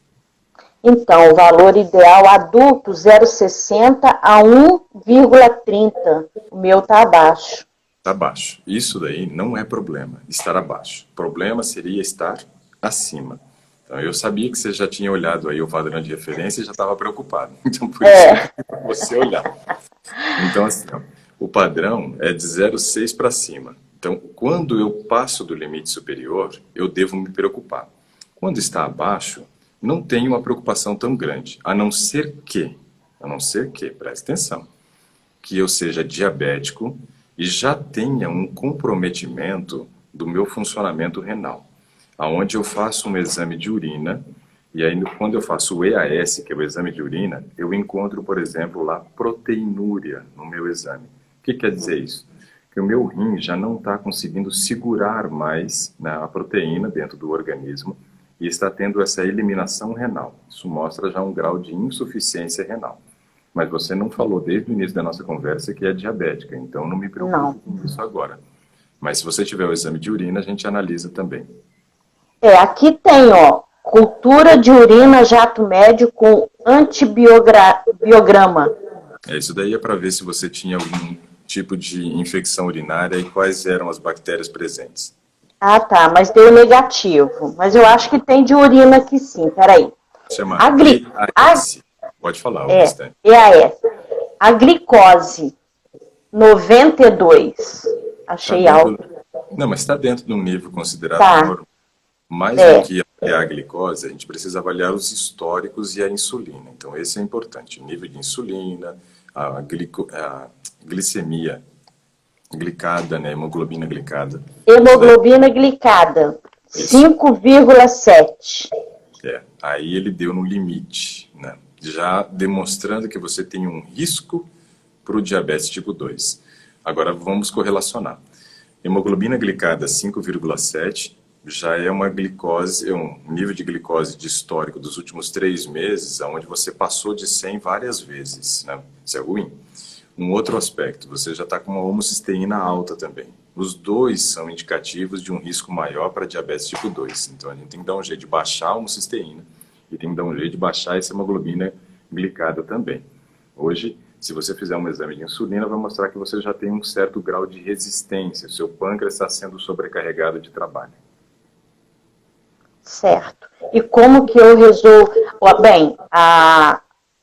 Então, o valor ideal adulto 0,60 a 1,30. O meu está abaixo. Está abaixo. Isso daí não é problema, estar abaixo. O problema seria estar acima. Então, eu sabia que você já tinha olhado aí o padrão de referência e já estava preocupado. Então, por isso que você olhar. Então, assim, o padrão é de 0,6 para cima. Então, quando eu passo do limite superior, eu devo me preocupar. Quando está abaixo, não tem uma preocupação tão grande, a não ser que, preste atenção, que eu seja diabético e já tenha um comprometimento do meu funcionamento renal, aonde eu faço um exame de urina, e aí quando eu faço o EAS, que é o exame de urina, eu encontro, por exemplo, lá proteinúria no meu exame. O que quer dizer isso? Que o meu rim já não está conseguindo segurar mais, né, a proteína dentro do organismo, e está tendo essa eliminação renal. Isso mostra já um grau de insuficiência renal. Mas você não falou desde o início da nossa conversa que é diabética, então não me preocupo com isso agora. Mas se você tiver o exame de urina, a gente analisa também. Aqui tem, cultura de urina jato médio com antibiograma. Isso daí é para ver se você tinha algum tipo de infecção urinária e quais eram as bactérias presentes. Ah, tá, mas deu negativo. Mas eu acho que tem de urina aqui sim, peraí. Chama EAS. Pode falar, Augustine. EAS. A glicose, 92. Achei alto. Não, mas está dentro de um nível considerado normal. Mais do que avaliar a glicose, a gente precisa avaliar os históricos e a insulina. Então, esse é importante. O nível de insulina, a glicemia glicada, né? Hemoglobina glicada. Hemoglobina glicada, 5,7. Aí ele deu no limite, né? Já demonstrando que você tem um risco para o diabetes tipo 2. Agora vamos correlacionar. Hemoglobina glicada 5,7 já é uma glicose, um nível de glicose de histórico dos últimos 3 meses, onde você passou de 100 várias vezes, né? Isso é ruim. Um outro aspecto, você já está com uma homocisteína alta também. Os dois são indicativos de um risco maior para diabetes tipo 2. Então a gente tem que dar um jeito de baixar a homocisteína e tem que dar um jeito de baixar essa hemoglobina glicada também. Hoje, se você fizer um exame de insulina, vai mostrar que você já tem um certo grau de resistência. Seu pâncreas está sendo sobrecarregado de trabalho. Certo. E como que eu resolvo? Bem, a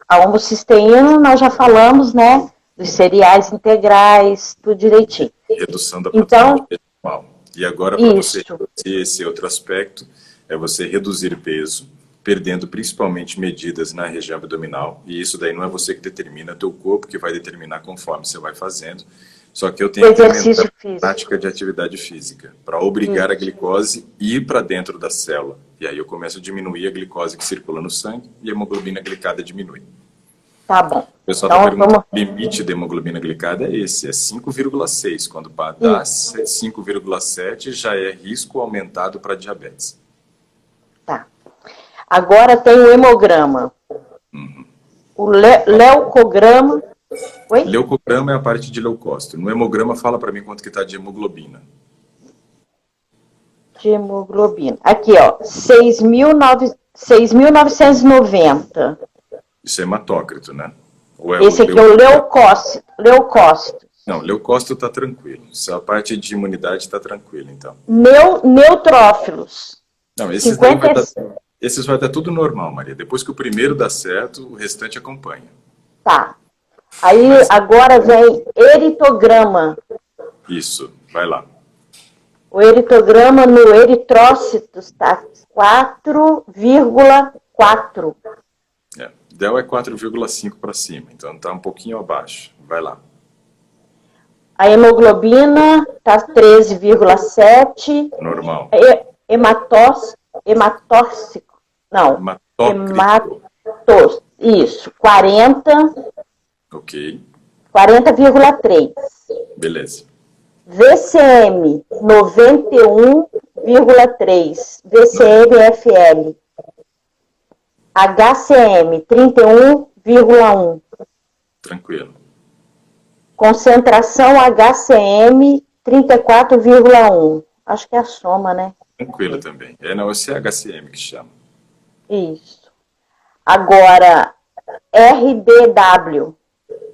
homocisteína nós já falamos, né? Dos cereais integrais, tudo direitinho. Redução da proteína Então, vegetal. E agora, para você isso. reduzir esse outro aspecto, é você reduzir peso, perdendo principalmente medidas na região abdominal. E isso daí não é você que determina, é teu corpo que vai determinar conforme você vai fazendo. Só que eu tenho que aumentar a prática de atividade física para obrigar a glicose a ir para dentro da célula. E aí eu começo a diminuir a glicose que circula no sangue e a hemoglobina glicada diminui. Tá bom. O pessoal está perguntando, o limite da hemoglobina glicada é esse, é 5,6. Quando dá 5,7 já é risco aumentado para diabetes. Tá. Agora tem o hemograma. O leucograma. Oi? Leucograma é a parte de leucócito. No hemograma, fala para mim quanto que está de hemoglobina. De hemoglobina. Aqui, ó. 6.990. Isso é hematócrito, né? Esse aqui é o leucócito. Não, leucócito está tranquilo. A parte de imunidade está tranquila, então. Neutrófilos. Não, esses vai dar tudo normal, Maria. Depois que o primeiro dá certo, o restante acompanha. Tá. Aí agora vem eritograma. Isso, vai lá. O eritograma no eritrócito está 4,4. DEL é 4,5 para cima, então está um pouquinho abaixo. Vai lá. A hemoglobina está 13,7. Normal. Hematóxico. Não. Isso. 40. Ok. 40,3. Beleza. VCM 91,3. VCM-FL. HCM 31,1. Tranquilo. Concentração HCM 34,1. Acho que é a soma, né? Tranquilo também. Não, esse é HCM que chama. Isso. Agora, RDW,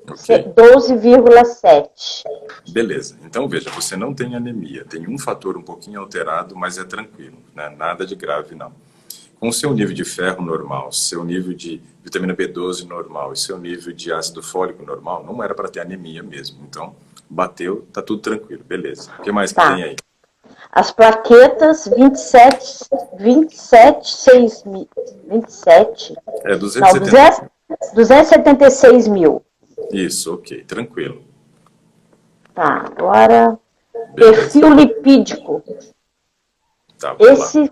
okay. 12,7. Beleza. Então, veja, você não tem anemia. Tem um fator um pouquinho alterado, mas é tranquilo, né? Nada de grave, não. Com o seu nível de ferro normal, seu nível de vitamina B12 normal e seu nível de ácido fólico normal, não era para ter anemia mesmo. Então, bateu, tá tudo tranquilo. Beleza. O que mais que tem aí? As plaquetas, 27. É, 276 mil. Isso, ok. Tranquilo. Tá, agora... Beleza. Perfil lipídico. Tá, esse... lá.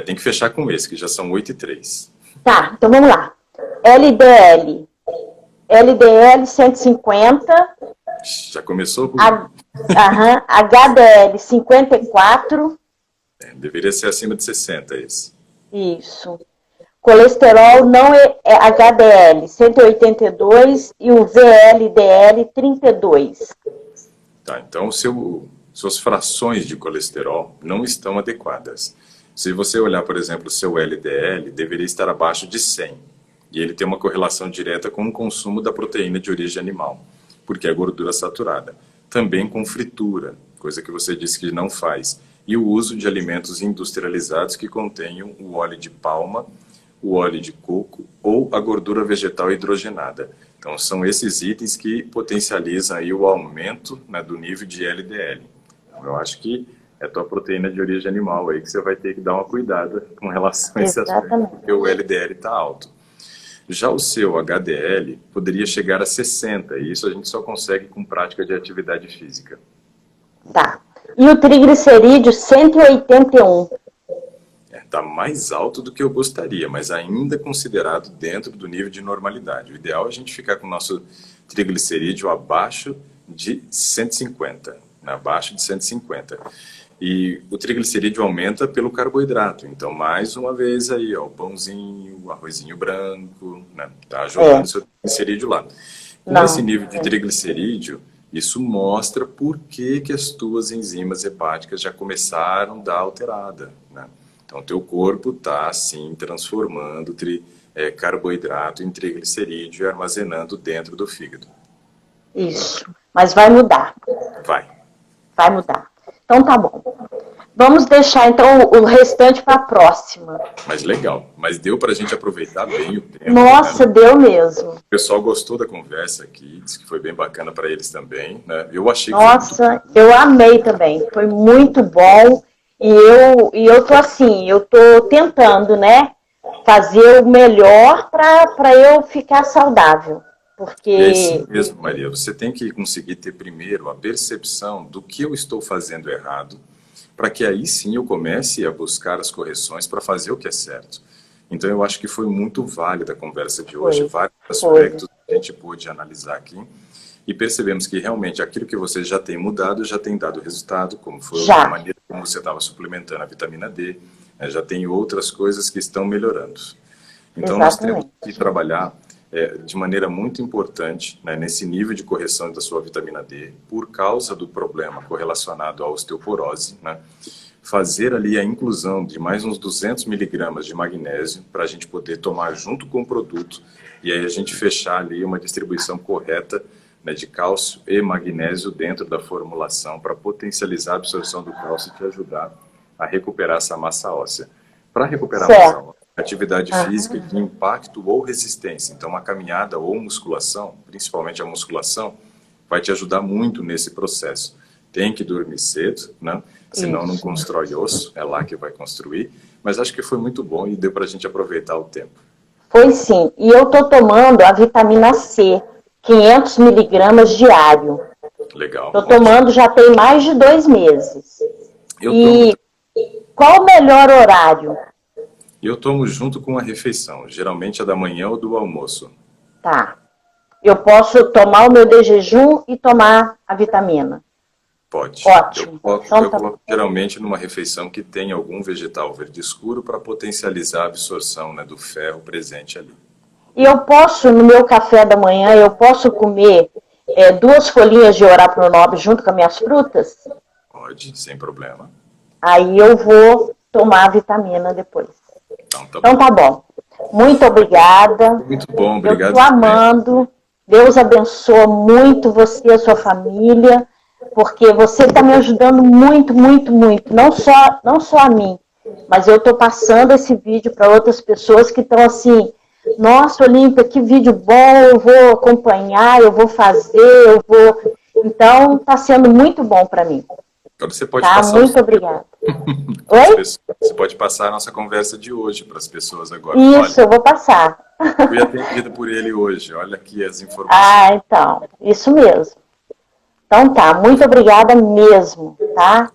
Tem que fechar com esse, que já são 8 e 3. Tá, então vamos lá. LDL. LDL 150. Já começou? HDL 54. Deveria ser acima de 60 esse. Isso. Colesterol não é HDL 182 e o VLDL 32. Tá, então suas frações de colesterol não estão adequadas. Se você olhar, por exemplo, o seu LDL, deveria estar abaixo de 100. E ele tem uma correlação direta com o consumo da proteína de origem animal, porque é gordura saturada. Também com fritura, coisa que você disse que não faz. E o uso de alimentos industrializados que contenham o óleo de palma, o óleo de coco ou a gordura vegetal hidrogenada. Então, são esses itens que potencializam aí o aumento, né, do nível de LDL. Então, eu acho que é a tua proteína de origem animal aí que você vai ter que dar uma cuidada com relação a esse aspecto, porque o LDL está alto. Já o seu HDL poderia chegar a 60, e isso a gente só consegue com prática de atividade física. Tá. E o triglicerídeo 181? Está mais alto do que eu gostaria, mas ainda considerado dentro do nível de normalidade. O ideal é a gente ficar com o nosso triglicerídeo abaixo de 150, abaixo de 150. E o triglicerídeo aumenta pelo carboidrato. Então, mais uma vez aí, ó, o pãozinho, o arrozinho branco, né? Tá jogando seu triglicerídeo lá. Com esse nível de triglicerídeo, isso mostra por que as tuas enzimas hepáticas já começaram a dar alterada, né? Então, teu corpo está, sim, transformando carboidrato em triglicerídeo armazenando dentro do fígado. Isso. Mas vai mudar. Vai. Vai mudar. Então tá bom. Vamos deixar então o restante para a próxima. Mas legal. Mas deu para a gente aproveitar bem o tempo. Nossa, né? Deu mesmo. O pessoal gostou da conversa aqui, disse que foi bem bacana para eles também, né? Eu achei. Nossa, eu amei também. Foi muito bom. E eu tô assim, eu tô tentando, né? Fazer o melhor para eu ficar saudável. Porque... É isso mesmo, Maria. Você tem que conseguir ter primeiro a percepção do que eu estou fazendo errado, para que aí sim eu comece a buscar as correções para fazer o que é certo. Então eu acho que foi muito válida a conversa de hoje, vários aspectos que a gente pôde analisar aqui, e percebemos que realmente aquilo que você já tem mudado, já tem dado resultado, como foi a maneira como você estava suplementando a vitamina D, né? Já tem outras coisas que estão melhorando. Então nós temos que trabalhar de maneira muito importante, né, nesse nível de correção da sua vitamina D, por causa do problema correlacionado à osteoporose, né, fazer ali a inclusão de mais uns 200 miligramas de magnésio para a gente poder tomar junto com o produto e aí a gente fechar ali uma distribuição correta, né, de cálcio e magnésio dentro da formulação para potencializar a absorção do cálcio e te ajudar a recuperar essa massa óssea. Para recuperar a massa óssea, atividade física de impacto ou resistência. Então, uma caminhada ou musculação, principalmente a musculação, vai te ajudar muito nesse processo. Tem que dormir cedo, né? Senão não constrói osso, é lá que vai construir. Mas acho que foi muito bom e deu para a gente aproveitar o tempo. Foi sim. E eu estou tomando a vitamina C, 500 miligramas diário. Legal. Estou tomando já tem mais de 2 meses. Qual o melhor horário? Eu tomo junto com a refeição, geralmente a da manhã ou do almoço. Tá. Eu posso tomar o meu de jejum e tomar a vitamina? Pode. Ótimo. Eu coloco geralmente numa refeição que tem algum vegetal verde escuro para potencializar a absorção, né, do ferro presente ali. E eu posso, no meu café da manhã, eu posso comer 2 folhinhas de Ora-Pronobis junto com as minhas frutas? Pode, sem problema. Aí eu vou tomar a vitamina depois. Então tá bom. Muito obrigada. Muito bom, obrigado. Eu estou amando. Deus abençoe muito você e a sua família, porque você está me ajudando muito, muito, muito. Não só a mim, mas eu estou passando esse vídeo para outras pessoas que estão assim, nossa, Olímpia, que vídeo bom, eu vou acompanhar, eu vou fazer, Então, está sendo muito bom para mim. Agora você pode passar. Muito obrigada. Oi? Você pode passar a nossa conversa de hoje para as pessoas agora. Isso, olha, eu vou passar. Fui atendido por ele hoje, olha aqui as informações. Então, isso mesmo. Então tá, muito obrigada mesmo, tá?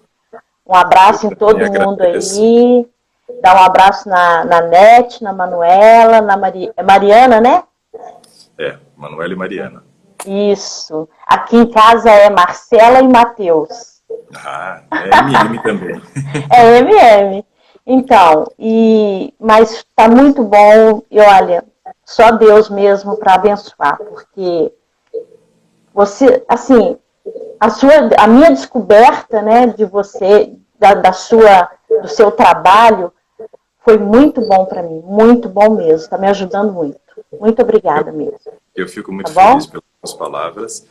Um abraço em todo mundo aí. Dá um abraço na Nete, na Manuela, na Mariana, né? Manuela e Mariana. Isso. Aqui em casa é Marcela e Matheus. É MM também. É MM. Então, mas tá muito bom. E olha, só Deus mesmo para abençoar, porque você, assim, a minha descoberta, né, de você, do seu trabalho, foi muito bom para mim, muito bom mesmo. Está me ajudando muito. Muito obrigada mesmo. Eu fico muito feliz pelas suas palavras.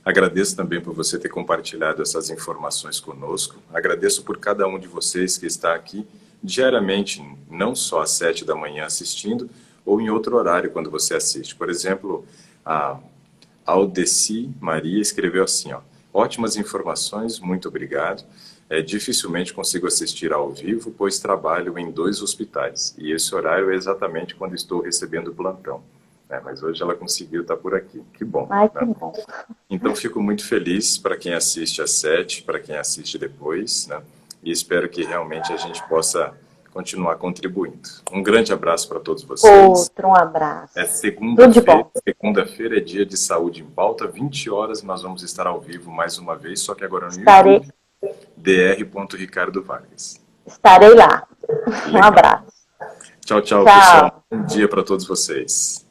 Agradeço também por você ter compartilhado essas informações conosco. Agradeço por cada um de vocês que está aqui diariamente, não só às 7 da manhã assistindo, ou em outro horário quando você assiste. Por exemplo, a Aldeci Maria escreveu assim, ótimas informações, muito obrigado. Dificilmente consigo assistir ao vivo, pois trabalho em 2 hospitais. E esse horário é exatamente quando estou recebendo plantão. Mas hoje ela conseguiu estar por aqui. Que bom. Ai, que bom. Então, fico muito feliz para quem assiste às 7, para quem assiste depois, né? E espero que realmente a gente possa continuar contribuindo. Um grande abraço para todos vocês. Um abraço. Segunda-feira. Segunda-feira é dia de Saúde em Pauta, 20 horas, nós vamos estar ao vivo mais uma vez, só que agora no YouTube, dr.ricardo Vargas. Estarei lá. Legal. Um abraço. Tchau, pessoal. Um dia para todos vocês.